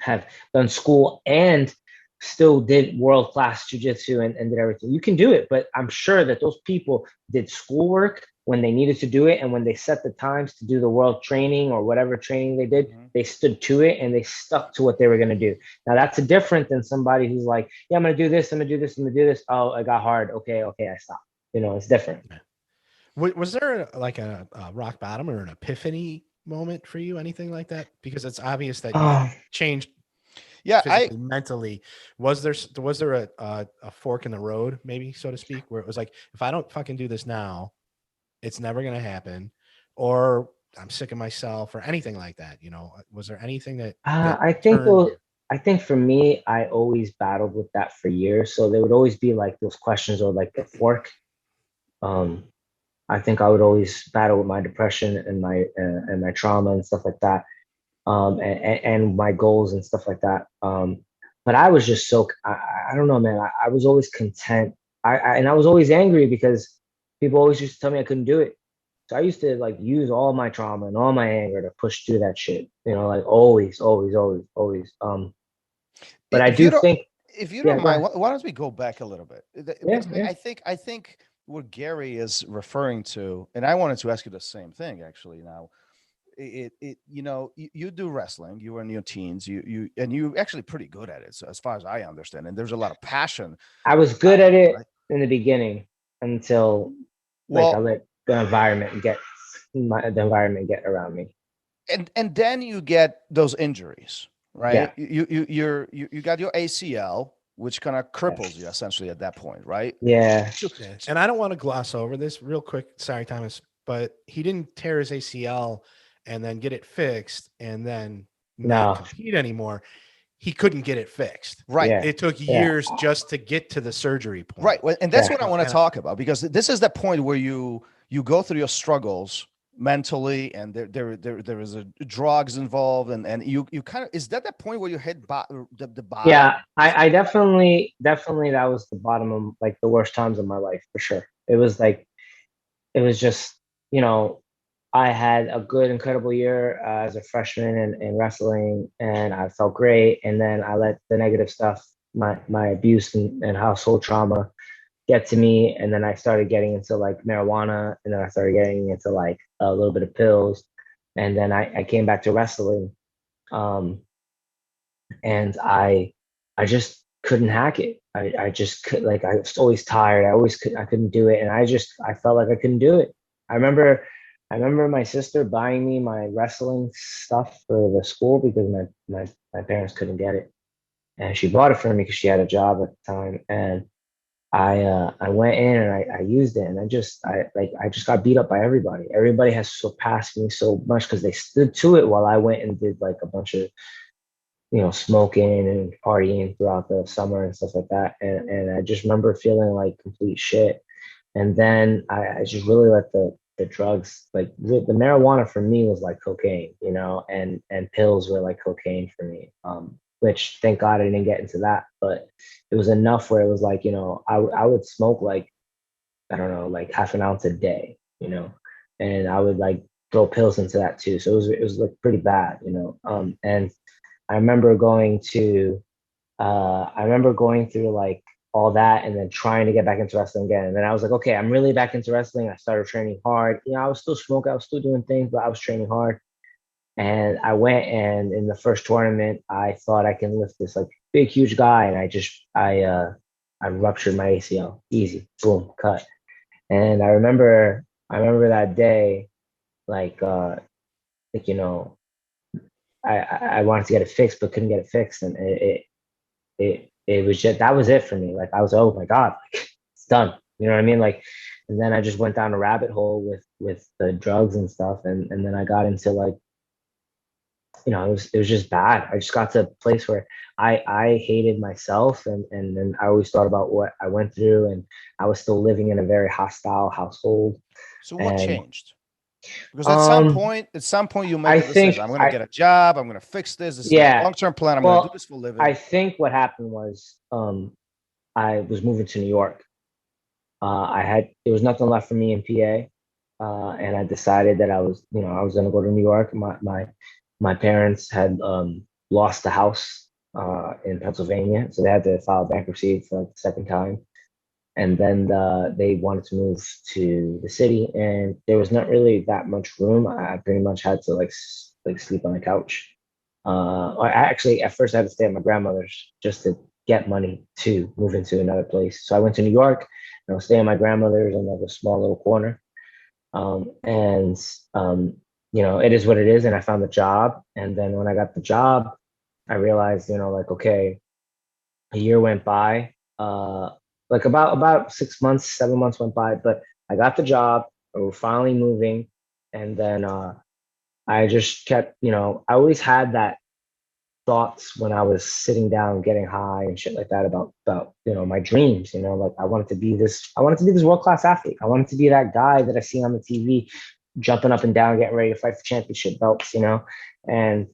have done school and still did world-class jiu-jitsu and did everything. You can do it, but I'm sure that those people did schoolwork when they needed to do it, and when they set the times to do the world training or whatever training they did, they stood to it and they stuck to what they were going to do. Now that's different than somebody who's like, yeah, I'm going to do this, I'm going to do this, I'm going to do this. Oh, it got hard. Okay, I stopped. It's different. Was there like a rock bottom or an epiphany moment for you, anything like that? Because it's obvious that you changed mentally. Was there a fork in the road, maybe, so to speak, where it was like, if I don't fucking do this now, it's never going to happen, or I'm sick of myself, or anything like that? Was there anything that I think for me, I always battled with that for years. So there would always be like those questions, or like the fork. I think I would always battle with my depression and my trauma and stuff like that, and my goals and stuff like that. But I was just I don't know, man. I was always content. I was always angry because people always used to tell me I couldn't do it. So I used to like use all my trauma and all my anger to push through that shit. Like always. But I do think, if you don't mind, why don't we go back a little bit? I think what Gary is referring to, and I wanted to ask you the same thing actually. Now, you do wrestling. You were in your teens. You actually pretty good at it, so as far as I understand. And there's a lot of passion. I was good at it in the beginning until I let the environment get around me. And then you get those injuries, right? Yeah. You got your ACL, which kind of cripples you essentially at that point, right? Yeah. And I don't want to gloss over this real quick. Sorry, Thomas, but he didn't tear his ACL and then get it fixed and then not compete anymore. He couldn't get it fixed. Right. Yeah. It took years just to get to the surgery point. Right. And that's what I want to talk about, because this is the point where you go through your struggles mentally, and there is a drugs involved, and you kind of, is that the point where you hit the bottom? Yeah, I definitely that was the bottom of like the worst times of my life for sure. It was like, it was just, you know, I had a good, incredible year as a freshman in wrestling, and I felt great. And then I let the negative stuff, my abuse and household trauma, get to me. And then I started getting into like marijuana, and then I started getting into like a little bit of pills. And then I came back to wrestling, um, and I just couldn't hack it. I just could, like, I was always tired. I couldn't do it, and I felt like I couldn't do it. I remember I remember my sister buying me my wrestling stuff for the school because my parents couldn't get it, and she bought it for me because she had a job at the time. And I went in and I used it, and I just got beat up by everybody. Everybody has surpassed me so much because they stood to it while I went and did like a bunch of, you know, smoking and partying throughout the summer and stuff like that. And I just remember feeling like complete shit. And then I just really let the drugs, like the marijuana for me was like cocaine, you know, and pills were like cocaine for me. Which thank God I didn't get into that, but it was enough where it was like, you know, I would smoke like, I don't know, like half an ounce a day, you know, and I would like throw pills into that too. So it was like pretty bad, you know. And I remember going to, I remember going through like all that and then trying to get back into wrestling again. And then I was like, okay, I'm really back into wrestling. I started training hard. You know, I was still smoking, I was still doing things, but I was training hard. And I went, and in the first tournament, I thought I can lift this like big, huge guy. And I ruptured my ACL. Easy, boom, cut. And I remember that day, like, you know, I wanted to get it fixed, but couldn't get it fixed. And it was just, that was it for me. Like I was, oh my God, like it's done. You know what I mean? Like, and then I just went down a rabbit hole with the drugs and stuff. And then I got into like, you know, it was just bad. I just got to a place where I hated myself, and then I always thought about what I went through, and I was still living in a very hostile household. So what And changed? Because at some point you make I a decision. think I'm going to get a job. I'm going to fix this. This is a yeah. long-term plan. I'm going to do this for a living. I think what happened was I was moving to New York. There was nothing left for me in PA. And I decided that I was going to go to New York. My parents had lost the house in Pennsylvania, so they had to file bankruptcy for like the second time. And then they wanted to move to the city, and there was not really that much room. I pretty much had to like sleep on the couch. I actually at first I had to stay at my grandmother's just to get money to move into another place. So I went to New York, and I was staying at my grandmother's in like a small little corner. And you know, it is what it is. And I found the job. And then when I got the job, I realized, you know, like, okay, a year went by, like about 6 months, 7 months went by, but I got the job. We were finally moving. And then I just kept, you know, I always had that thoughts when I was sitting down getting high and shit like that about you know, my dreams, you know, like I wanted to be this world-class athlete. I wanted to be that guy that I see on the TV jumping up and down, getting ready to fight for championship belts, you know. And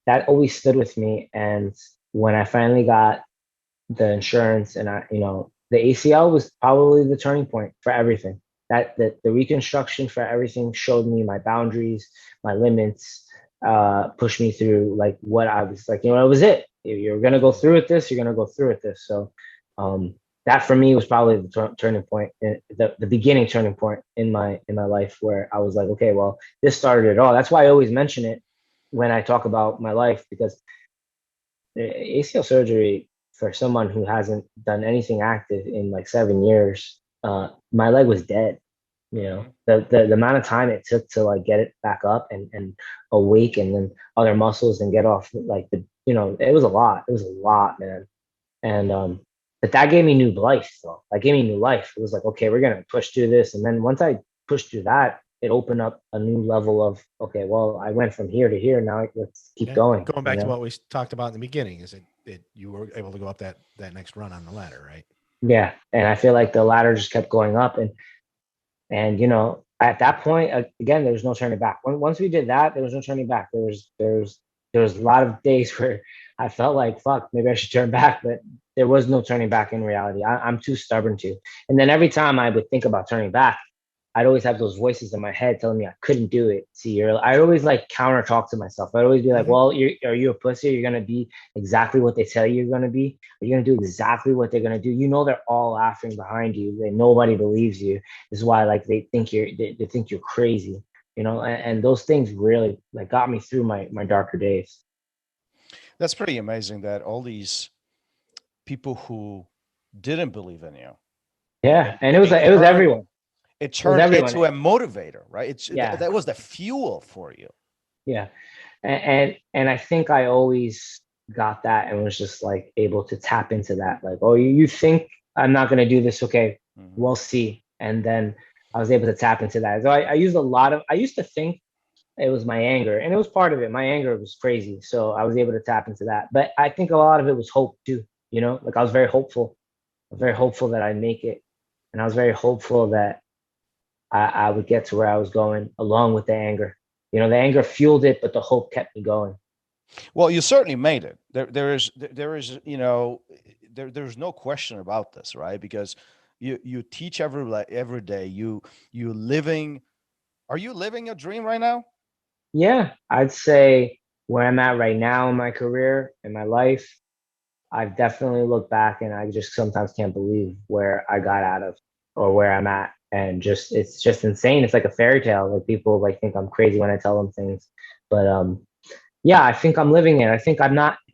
that always stood with me. And when I finally got the insurance, and you know, the ACL was probably the turning point for everything. That the reconstruction for everything showed me my boundaries, my limits, pushed me through like what I was like, you know, it was it. You're gonna go through with this, you're gonna go through with this. So that for me was probably the turning point, the beginning turning point in my life, where I was like, okay, well, this started it all. That's why I always mention it when I talk about my life, because ACL surgery for someone who hasn't done anything active in like 7 years, my leg was dead. You know, the amount of time it took to like get it back up and awake, and then other muscles, and get off like you know, it was a lot. It was a lot, man. And but that gave me new life, though. That gave me new life. It was like, okay, we're gonna push through this. And then once I pushed through that, it opened up a new level of, okay, well, I went from here to here. Now let's keep going. Going back to what we talked about in the beginning, is it you were able to go up that next run on the ladder, right? Yeah, and I feel like the ladder just kept going up, and you know, at that point, again, there was no turning back. Once we did that, there was no turning back. There was a lot of days where I felt like, fuck, maybe I should turn back, but there was no turning back in reality. I'm too stubborn to. And then every time I would think about turning back, I'd always have those voices in my head telling me I couldn't do it. See, I'd always like counter talk to myself. I'd always be like, well, are you a pussy? You're going to be exactly what they tell you you're going to be. Are you going to do exactly what they're going to do? You know, they're all laughing behind you. Nobody believes you. This is why like they think they think you're crazy, you know, and those things really like got me through my darker days. That's pretty amazing that all these people who didn't believe in you. Yeah. And it was everyone. It turned into a motivator, right? That was the fuel for you. Yeah. And I think I always got that and was just like able to tap into that. Like, oh, you think I'm not going to do this? Okay, we'll see. And then I was able to tap into that. So I used I used to think it was my anger, and it was part of it. My anger was crazy. So I was able to tap into that. But I think a lot of it was hope too, you know, like I was very hopeful. I was very hopeful that I'd make it. And I was very hopeful that I would get to where I was going along with the anger. You know, the anger fueled it, but the hope kept me going. Well, you certainly made it. There is, you know, there's no question about this, right? Because you teach every day. You living. Are you living your dream right now? Yeah, I'd say where I'm at right now in my career, in my life, I've definitely looked back and I just sometimes can't believe where I got out of or where I'm at. And it's just insane. It's like a fairy tale. Like people like think I'm crazy when I tell them things. But yeah, I think I'm living it. I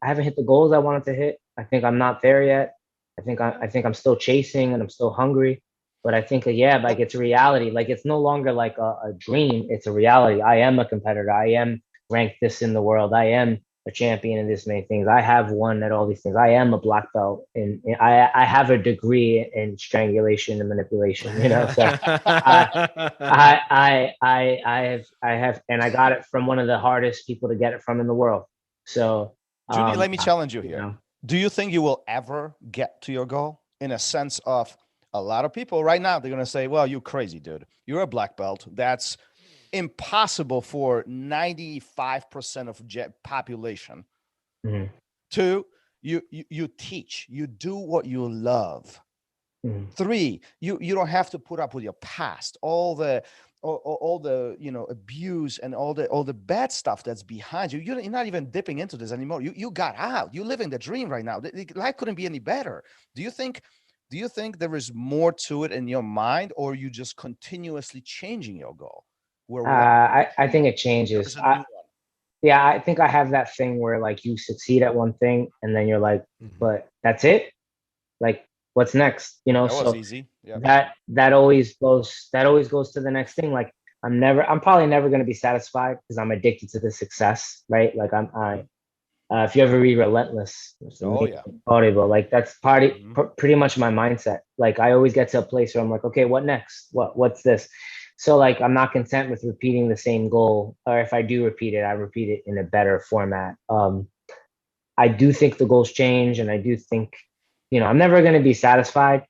haven't hit the goals I wanted to hit. I think I'm not there yet. I think I'm still chasing and I'm still hungry. But I think yeah, like it's a reality. Like it's no longer like a dream. It's a reality. I am a competitor. I am ranked this in the world. I am a champion in this many things. I have won at all these things. I am a black belt, and I have a degree in strangulation and manipulation. You know, so I have, and I got it from one of the hardest people to get it from in the world. So, Judy, let me challenge you here. You know, do you think you will ever get to your goal? In a sense of a lot of people right now, they're gonna say, "Well, you're crazy, dude. You're a black belt. That's impossible for 95% of population." Two, you teach, you do what you love. Three, you don't have to put up with your past, all the you know, abuse and all the bad stuff that's behind you. You're not even dipping into this anymore. You got out. You're living the dream right now. Life couldn't be any better. Do you think there is more to it in your mind, or are you just continuously changing your goal? I think it changes. Yeah, I think I have that thing where like you succeed at one thing and then you're like, but that's it? Like, what's next? You know, that was so easy. Yeah. That always goes to the next thing. Like I'm probably never going to be satisfied because I'm addicted to the success, right? Like if you ever read Relentless, Audible, like that's pretty much my mindset. Like I always get to a place where I'm like, okay, what next? What's this? So like I'm not content with repeating the same goal, or if I do repeat it, I repeat it in a better format. I do think the goals change, and I do think, you know, I'm never going to be satisfied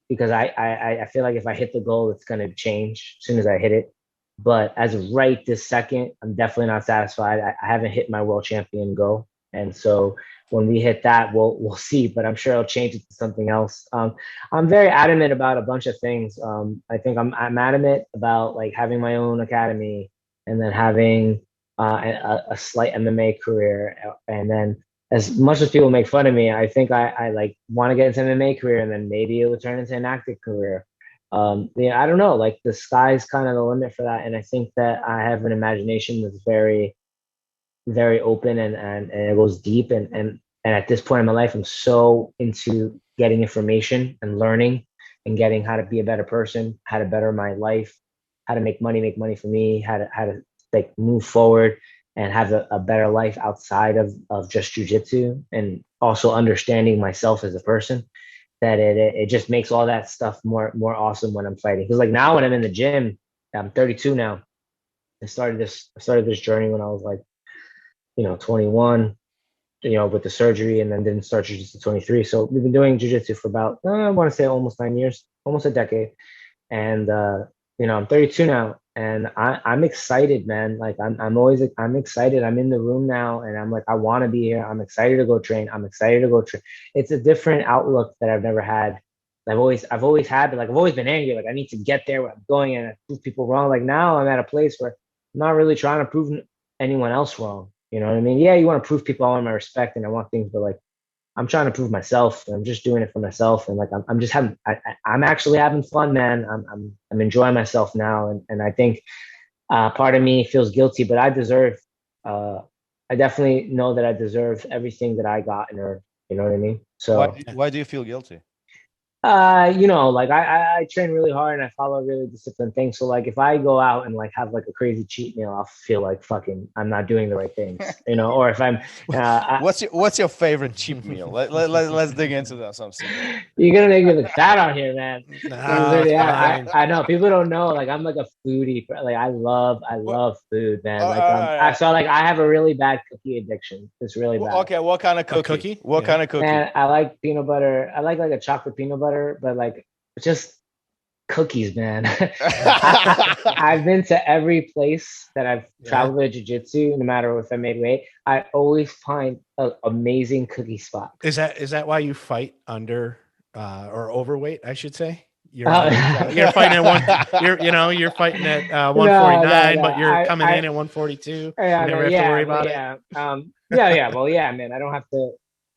because I feel like if I hit the goal, it's going to change as soon as I hit it. But as of right this second, I'm definitely not satisfied. I haven't hit my world champion goal, and so when we hit that, we'll see. But I'm sure I'll change it to something else. I'm very adamant about a bunch of things. I think I'm adamant about like having my own academy, and then having a slight MMA career, and then as much as people make fun of me, I think I like want to get into an MMA career, and then maybe it will turn into an active career. Yeah, I don't know. Like the sky's kind of the limit for that, and I think that I have an imagination that's very, very open and it goes deep. And at this point in my life, I'm so into getting information and learning and getting how to be a better person, how to better my life, how to make money for me, how to like move forward and have a better life outside of just jujitsu, and also understanding myself as a person, that it just makes all that stuff more awesome when I'm fighting. Because like now when I'm in the gym, I'm 32 now. I started this journey when I was like, 21, with the surgery, and then didn't start jiu-jitsu 23. So we've been doing jiu-jitsu for about, I want to say almost 9 years, almost a decade. And, I'm 32 now. And I'm excited, man. Like I'm excited. I'm in the room now and I'm like, I want to be here. I'm excited to go train. I'm excited to go train. It's a different outlook that I've never had. I've always had, but like I've always been angry. Like I need to get there where I'm going and I prove people wrong. Like now I'm at a place where I'm not really trying to prove anyone else wrong. You know what I mean? Yeah, you want to prove people all in my respect and I want things, but like I'm trying to prove myself. And I'm just doing it for myself. And like I'm just having I'm actually having fun, man. I'm enjoying myself now. And I think part of me feels guilty, but uh I definitely know that I deserve everything that I got and earned. You know what I mean? So Why do you feel guilty? like I train really hard and I follow really disciplined things. So like if I go out and like have like a crazy cheat meal, I'll feel like fucking I'm not doing the right things, or if I'm What's your favorite cheap meal? Let's dig into that something. you're gonna make me look fat on here, man. Nah, I know people don't know. Like I'm like a foodie. Like I love food, man. Like I have a really bad cookie addiction. It's really bad. Okay, what kind of cookie? What kind of cookie? Man, I like peanut butter. I like a chocolate peanut butter, but like just cookies, man. I've been to every place that I've traveled to jiu-jitsu, no matter if I made weight. I always find an amazing cookie spot. Is that why you fight under or overweight, I should say? You're fighting at you're fighting at 149, but you're coming in at 142. You never have to worry about it. Well, yeah, man. I don't have to.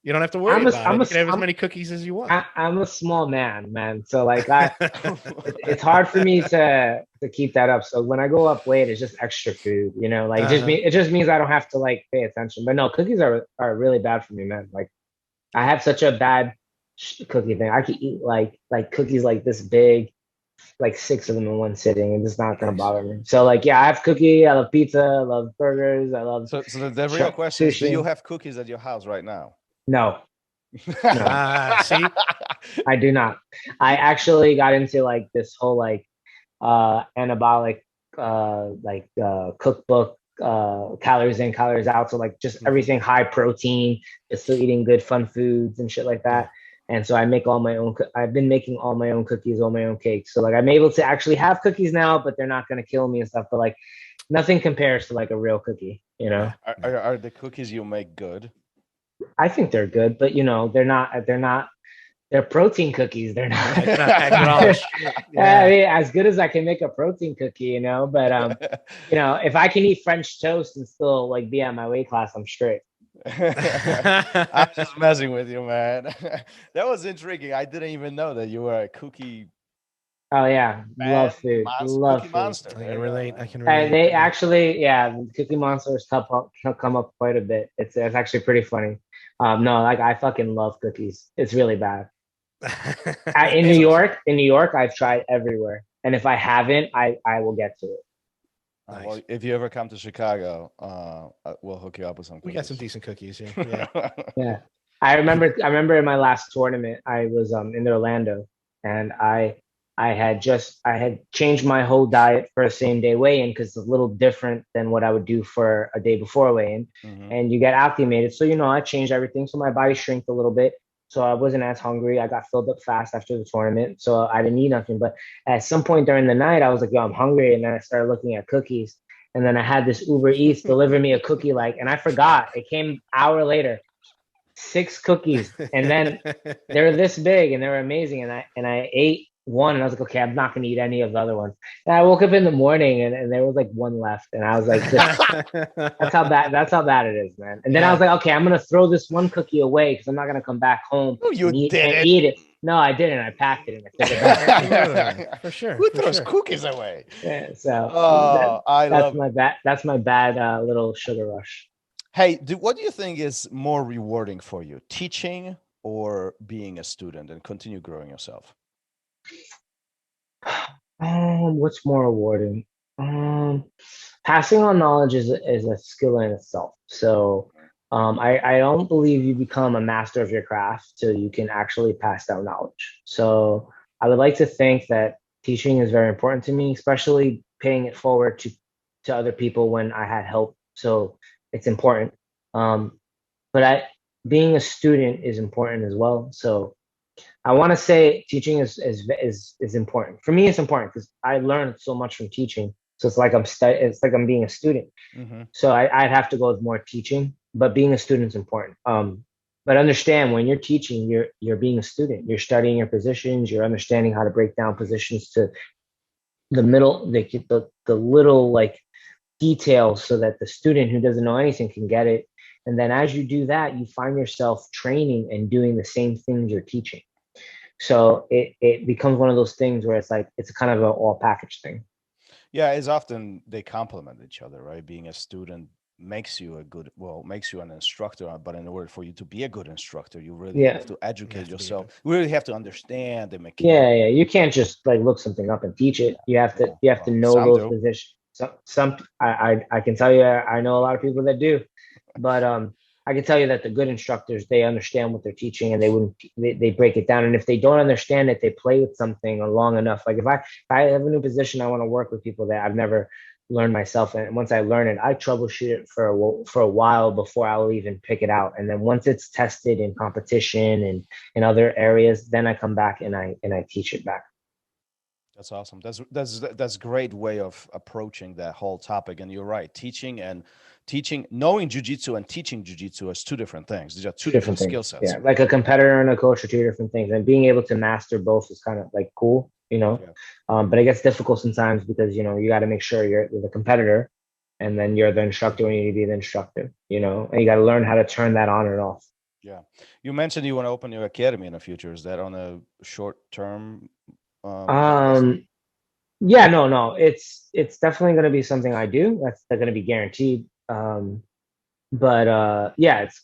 You don't have to worry about it. You can have as many cookies as you want. I'm a small man. So like it's hard for me to keep that up. So when I go up weight, it's just extra food, like it just means I don't have to like pay attention. But no, cookies are really bad for me, man. Like I have such a bad cookie thing. I could eat like cookies like this big, like 6 of them in one sitting, and it's not gonna bother me. So like, yeah, I have cookie. I love pizza. I love burgers. I love. So the real question is, do you have cookies at your house right now? No. See, I do not. I actually got into like this whole like anabolic cookbook, calories in, calories out. So like just everything high protein, just still eating good fun foods and shit like that. And so I make all my own. I've been making all my own cookies, all my own cakes. So like I'm able to actually have cookies now, but they're not gonna kill me and stuff. But like nothing compares to like a real cookie, Are the cookies you make good? I think they're good, but they're protein cookies. They're not. I mean, as good as I can make a protein cookie, but if I can eat French toast and still like be at my weight class, I'm straight. I'm just messing with you, man. That was intriguing. I didn't even know that you were a cookie. Oh yeah, love food. Love food. Monster. I can relate. And they actually, Cookie Monsters come up quite a bit. It's actually pretty funny. No, like I fucking love cookies. It's really bad. In New York, I've tried everywhere, and if I haven't, I will get to it. Nice. Well, if you ever come to Chicago, we'll hook you up with some cookies. We got some decent cookies here. Yeah. Yeah. I remember in my last tournament, I was in Orlando, and I had changed my whole diet for a same day weigh-in because it's a little different than what I would do for a day before weigh-in. Mm-hmm. And you get acclimated. So, I changed everything. So my body shrank a little bit. So I wasn't as hungry. I got filled up fast after the tournament. So I didn't eat nothing. But at some point during the night, I was like, yo, I'm hungry. And then I started looking at cookies. And then I had this Uber Eats deliver me a cookie, and I forgot. It came an hour later. 6 cookies. And then they were this big and they were amazing. And I ate one and I was like, okay, I'm not going to eat any of the other ones. And I woke up in the morning and there was like one left. And I was like, that's how bad it is, man. And then I was like, okay, I'm going to throw this one cookie away because I'm not going to come back home and eat it. No, I didn't. I packed it and I took it back. For sure. Who throws cookies away? Yeah, so that's my bad little sugar rush. Hey, what do you think is more rewarding for you, teaching or being a student and continue growing yourself? What's more rewarding? Passing on knowledge is a skill in itself. So I don't believe you become a master of your craft till you can actually pass down knowledge. So I would like to think that teaching is very important to me, especially paying it forward to other people when I had help. So it's important. But being a student is important as well. So I want to say teaching is important. For me, it's important because I learned so much from teaching. So it's like it's like I'm being a student. So I'd have to go with more teaching, but being a student's important. But understand, when you're teaching, you're being a student. You're studying your positions. You're understanding how to break down positions to the middle, the little like details, so that the student who doesn't know anything can get it. And then as you do that, you find yourself training and doing the same things you're teaching. So it becomes one of those things where it's like, it's kind of an all package thing. Yeah, it's often they complement each other, right? Being a student makes you an instructor, but in order for you to be a good instructor, you really have to educate yourself. You really have to understand the mechanics. Yeah, you can't just like look something up and teach it. You have to know those positions. Some I can tell you, I know a lot of people that do, but I can tell you that the good instructors, they understand what they're teaching, and they break it down. And if they don't understand it, they play with something long enough. Like if I have a new position, I want to work with people that I've never learned myself, and once I learn it, I troubleshoot it for a while before I'll even pick it out. And then once it's tested in competition and in other areas, then I come back and I teach it back. That's awesome. That's a great way of approaching that whole topic. And you're right, knowing jiu-jitsu and teaching jiu-jitsu is two different things. These are two different skill sets. Yeah, like a competitor and a coach are two different things, and being able to master both is kind of like cool, you know. But it gets difficult sometimes because, you know, you got to make sure you're the competitor, and then you're the instructor when you need to be the instructor, you know, and you got to learn how to turn that on and off. Yeah. You mentioned you want to open your academy in the future. Is that on a short term? Yeah, no, it's definitely going to be something I do. That's going to be guaranteed. But yeah, it's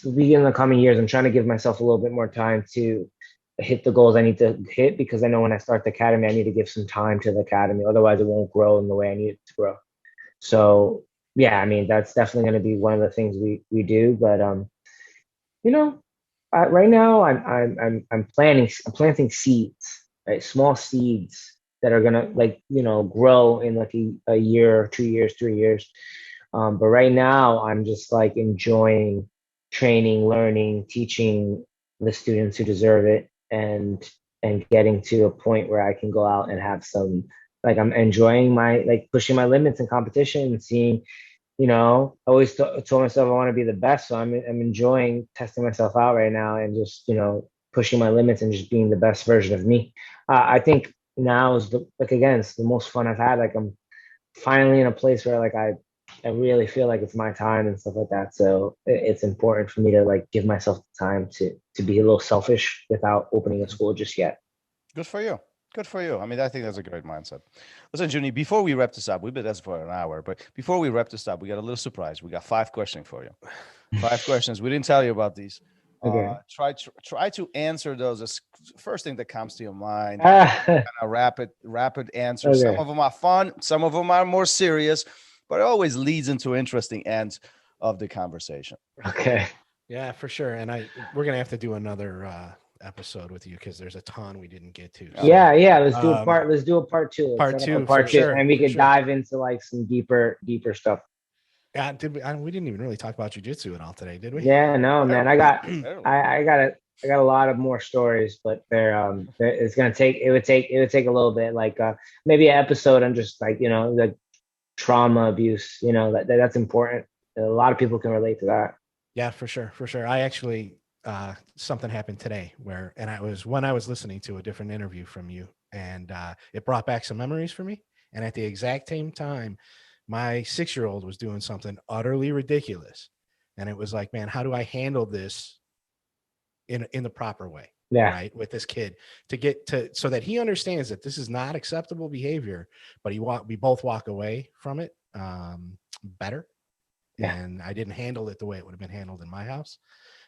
be in the coming years. I'm trying to give myself a little bit more time to hit the goals I need to hit, because I know when I start the academy, I need to give some time to the academy. Otherwise it won't grow in the way I need it to grow. So yeah, I mean, that's definitely going to be one of the things we do. But you know, right now I'm planting seeds, right? Small seeds that are gonna, like, you know, grow in like a year, 2 years, 3 years. But right now I'm just like enjoying training, learning, teaching the students who deserve it, and getting to a point where I can go out and have some, like, I'm enjoying pushing my limits in competition and seeing, you know, I always told myself I want to be the best. So I'm enjoying testing myself out right now, and just, you know, pushing my limits and just being the best version of me. I think now is it's the most fun I've had. Like, I'm finally in a place where like I really feel like it's my time and stuff like that. So it's important for me to like give myself the time to be a little selfish without opening a school just yet. Good for you. Good for you. I mean, I think that's a great mindset. Listen, Junny, before we wrap this up, we've been this for an hour, but before we wrap this up, we got a little surprise. We got 5 questions for you. 5 questions. We didn't tell you about these. Okay. Try to answer those as first thing that comes to your mind. Kind of rapid answers. Okay. Some of them are fun. Some of them are more serious, but it always leads into interesting ends of the conversation. Okay. Yeah, for sure. And we're going to have to do another episode with you, because there's a ton we didn't get to. So, yeah. Let's do a part two. Part two, sure, and we could dive into like some deeper stuff. Yeah, we didn't even really talk about jiu-jitsu at all today, did we? Yeah, no, man. I got a lot of more stories, but it's gonna take. It would take a little bit, like maybe an episode on just like, you know, like trauma, abuse. You know, that's important. A lot of people can relate to that. Yeah, for sure. I actually something happened today when I was listening to a different interview from you, and it brought back some memories for me. And at the exact same time, my 6-year-old was doing something utterly ridiculous, and it was like, man, how do I handle this in the proper way? Yeah. Right, with this kid, to get to, so that he understands that this is not acceptable behavior, but we both walk away from it better. Yeah. And I didn't handle it the way it would have been handled in my house.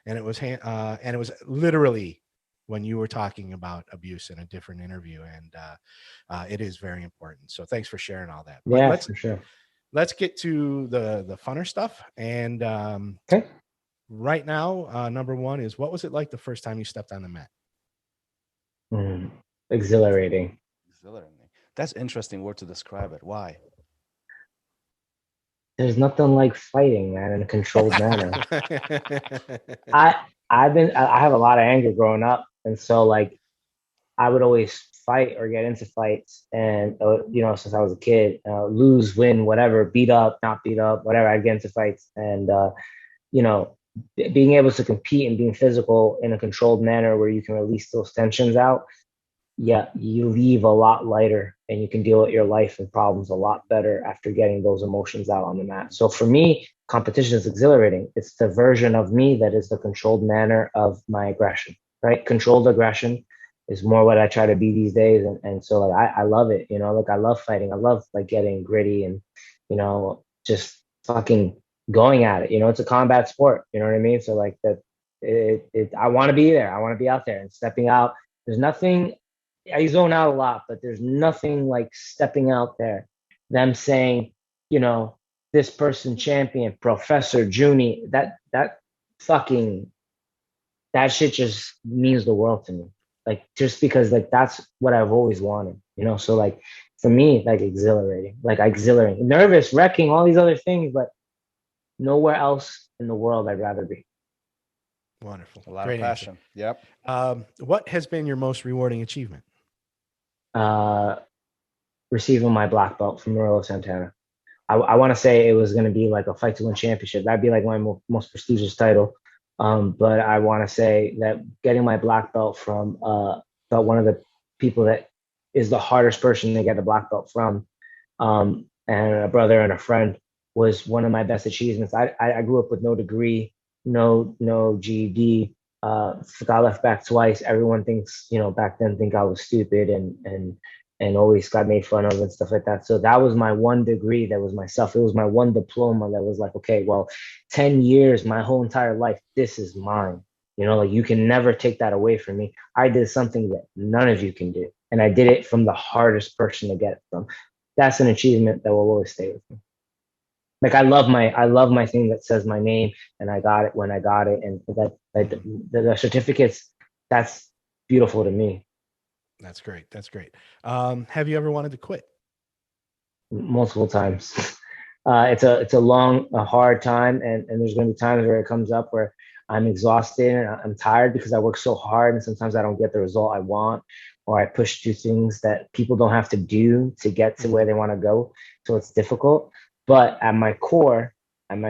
And it was literally when you were talking about abuse in a different interview, and it is very important. So thanks for sharing all that. Yeah, for sure. Let's get to the funner stuff. And okay. Right now, number one is, what was it like the first time you stepped on the mat? Exhilarating. That's an interesting word to describe it. Why? There's nothing like fighting, man, in a controlled manner. I have a lot of anger growing up, and so like I would always fight or get into fights, and since I was a kid, lose, win, whatever, beat up, not beat up, whatever, I'd get into fights, and you know, being able to compete and being physical in a controlled manner where you can release those tensions out, yeah, you leave a lot lighter and you can deal with your life and problems a lot better after getting those emotions out on the mat. So for me, competition is exhilarating. It's the version of me that is the controlled manner of my aggression, right? Controlled aggression is more what I try to be these days. And so like I love it, like I love fighting. I love like getting gritty and, just fucking going at it. It's a combat sport, you know what I mean? So like that I want to be there. I want to be out there and stepping out. There's nothing, I zone out a lot, but there's nothing like stepping out there, them saying, this person champion, Professor Junny, that fucking, that shit just means the world to me. Like, just because like, that's what I've always wanted, So like, for me, like exhilarating, nervous, wrecking, all these other things, but nowhere else in the world I'd rather be. Wonderful. A lot Great of passion. Answer. Yep. What has been your most rewarding achievement? Receiving my black belt from Murilo Santana. I want to say it was going to be like a fight to win championship. That'd be like my most prestigious title. But I want to say that getting my black belt from one of the people that is the hardest person to get the black belt from, and a brother and a friend, was one of my best achievements. I grew up with no degree, no GED. Got left back twice. Everyone thinks, back then think I was stupid and always got made fun of and stuff like that. So that was my one degree. That was myself. It was my one diploma that was like, okay, well, 10 years, my whole entire life, this is mine. Like you can never take that away from me. I did something that none of you can do. And I did it from the hardest person to get it from. That's an achievement that will always stay with me. Like I love my thing that says my name and I got it when I got it, and that the certificates, that's beautiful to me. That's great. That's great. Have you ever wanted to quit? Multiple times. It's a long, hard time, and there's going to be times where it comes up where I'm exhausted and I'm tired because I work so hard, and sometimes I don't get the result I want, or I push through things that people don't have to do to get to where they want to go. So it's difficult. But at my core, when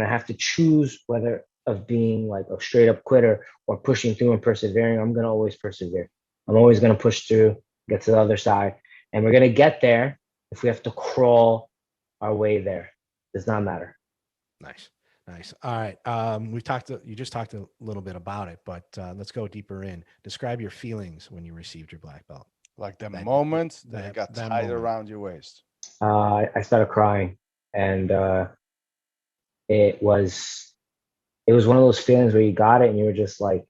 I have to choose whether of being like a straight up quitter or pushing through and persevering, I'm going to always persevere. I'm always going to push through, get to the other side. And we're going to get there if we have to crawl our way there. Does not matter. Nice. All right. You just talked a little bit about it, but let's go deeper in. Describe your feelings when you received your black belt. Like the moment that it got tied around your waist. I started crying, and it was one of those feelings where you got it and you were just like,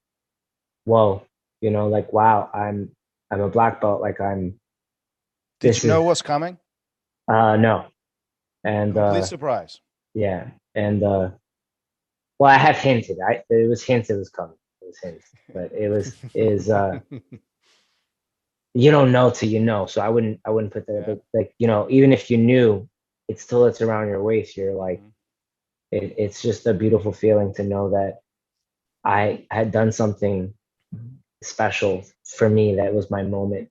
whoa, like, wow, I'm a black belt. Like Did you know what's coming? No. And complete surprise. Yeah. And well, I have hinted. It was hinted it was coming. It was hinted. But you don't know till you know. So I wouldn't put that, but like, even if you knew, it's around your waist. You're like, it's just a beautiful feeling to know that I had done something special for me. That was my moment.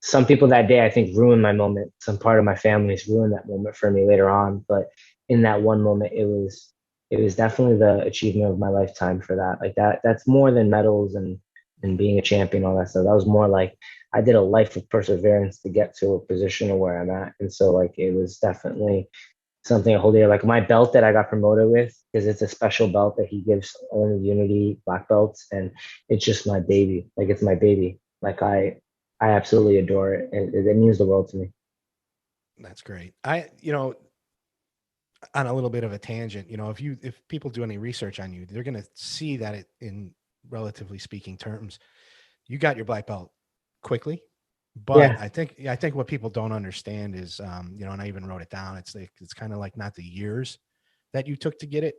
Some people that day, I think, ruined my moment. Some part of my family's ruined that moment for me later on. But in that one moment, it was definitely the achievement of my lifetime for that. Like that's more than medals and being a champion, all that stuff. That was more like I did a life of perseverance to get to a position of where I'm at. And so like, it was definitely something I hold dear. Like my belt that I got promoted with, because it's a special belt that he gives only Unity black belts. And it's just my baby. Like it's my baby. Like I absolutely adore it. It means the world to me. That's great. On a little bit of a tangent, if people do any research on you, they're going to see that it, in relatively speaking terms, you got your black belt quickly. But yeah. I think what people don't understand is, and I even wrote it down. It's kind of like not the years that you took to get it.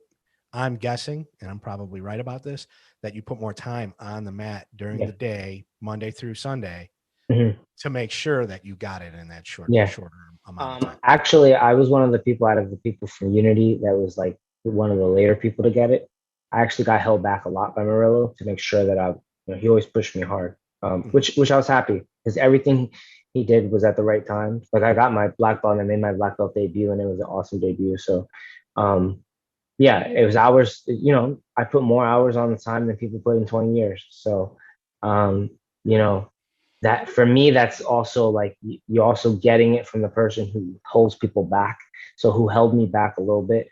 I'm guessing, and I'm probably right about this, that you put more time on the mat during the day, Monday through Sunday, to make sure that you got it in that shorter amount of time. Actually, I was one of the people out of the people from Unity that was like one of the later people to get it. I actually got held back a lot by Murilo to make sure that he always pushed me hard. which I was happy because everything he did was at the right time. Like I got my black belt and I made my black belt debut, and it was an awesome debut. So, yeah, it was hours. You know, I put more hours on the time than people put in 20 years. So, you know, that for me, that's also like you're also getting it from the person who holds people back. So who held me back a little bit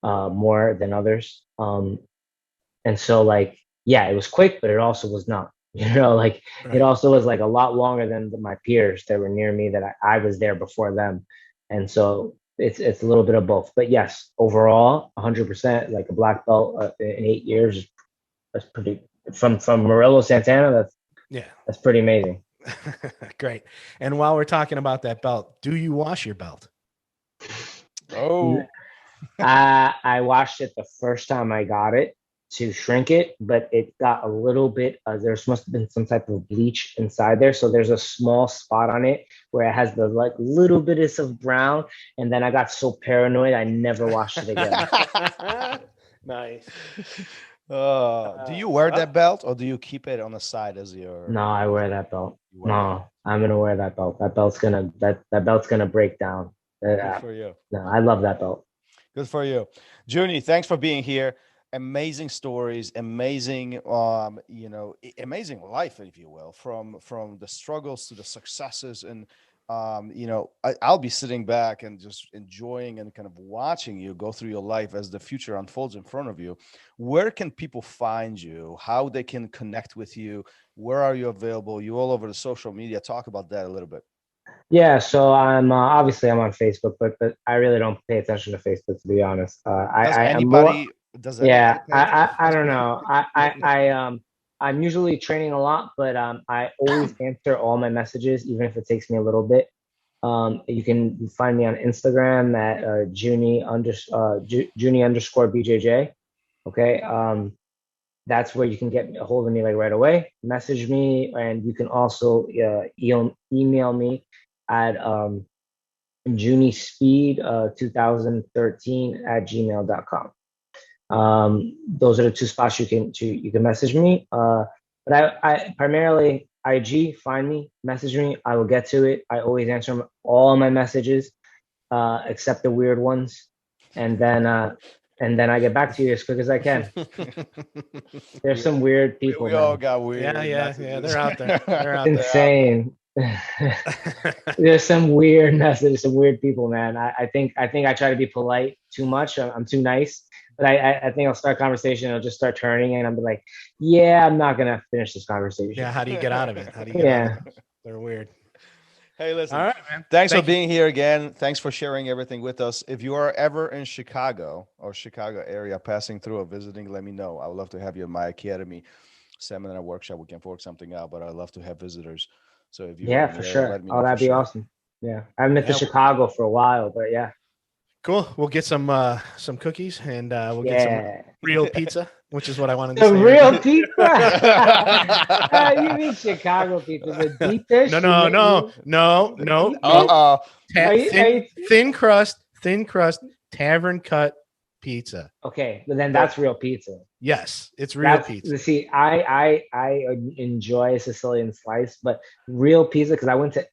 more than others. And so like, yeah, it was quick, but it also was not. You know, like it also was like a lot longer than my peers that were near me that I was there before them. And so it's a little bit of both. But yes, overall, 100%, like a black belt in 8 years, that's pretty, from Murilo Santana, that's pretty amazing. Great. And while we're talking about that belt, do you wash your belt? Oh, I washed it the first time I got it to shrink it, but it got a little bit, there must have been some type of bleach inside there. So there's a small spot on it where it has the like little bit of brown. And then I got so paranoid, I never washed it again. Nice. Do you wear that belt or do you keep it on the side as your? No, I wear that belt. No, I'm going to wear that belt. That belt's going to break down. Good for you. No, I love that belt. Good for you. Junny, thanks for being here. Amazing stories, amazing, amazing life, if you will, from the struggles to the successes. And, I'll be sitting back and just enjoying and kind of watching you go through your life as the future unfolds in front of you. Where can people find you? How they can connect with you? Where are you available? You all over the social media. Talk about that a little bit. Yeah, so I'm obviously I'm on Facebook, but I really don't pay attention to Facebook, to be honest. I don't know. I'm usually training a lot, but I always answer all my messages, even if it takes me a little bit. You can find me on Instagram at Junny_BJJ. Okay. That's where you can get a hold of me like right away. Message me, and you can also email me at JunnySpeed2013 Those are the two spots you can message me. But I primarily IG, find me, message me. I will get to it. I always answer all my messages, except the weird ones, and then I get back to you as quick as I can. There's some weird people. We all got weird. Yeah. They're out there. They're out insane. There's some weird messages, some weird people, man. I think I try to be polite too much. I'm too nice. But I think I'll start a conversation. I'll just start turning, and I'll be like, "Yeah, I'm not gonna finish this conversation." Yeah, how do you get out of it? Out of it? They're weird. Hey, listen. All right, man. Thanks for being here again. Thanks for sharing everything with us. If you are ever in Chicago or Chicago area, passing through or visiting, let me know. I would love to have you in my academy seminar workshop. We can work something out, but I'd love to have visitors. So if you for sure. Let me know. That'd be awesome. Yeah, I haven't been to Chicago for a while, but yeah. Cool. We'll get some cookies, and we'll get some real pizza, which is what I wanted to say. Real pizza? You mean Chicago pizza? The deep dish? No. Thin crust, tavern cut pizza. Okay, but then that's real pizza. Yes, it's real pizza. See, I enjoy a Sicilian slice, but real pizza, because I went to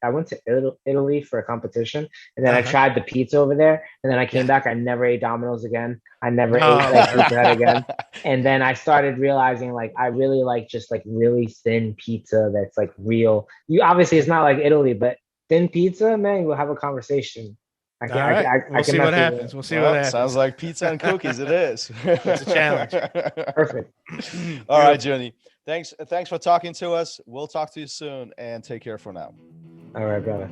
Italy for a competition, and then I tried the pizza over there, and then I came back. I never ate Domino's again. I never ate that pizza again. And then I started realizing like I really like just like really thin pizza that's like real. You obviously it's not like Italy, but thin pizza, man, we'll have a conversation. We'll see what happens. We'll see what happens. Sounds like pizza and cookies. It is. It's a challenge. Perfect. All right, Junny. Thanks for talking to us. We'll talk to you soon, and take care for now. All right, brother.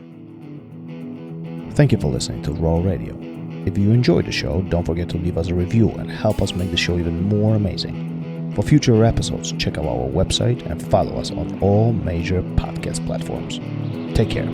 Thank you for listening to RŌL Radio. If you enjoyed the show, don't forget to leave us a review and help us make the show even more amazing. For future episodes, check out our website and follow us on all major podcast platforms. Take care.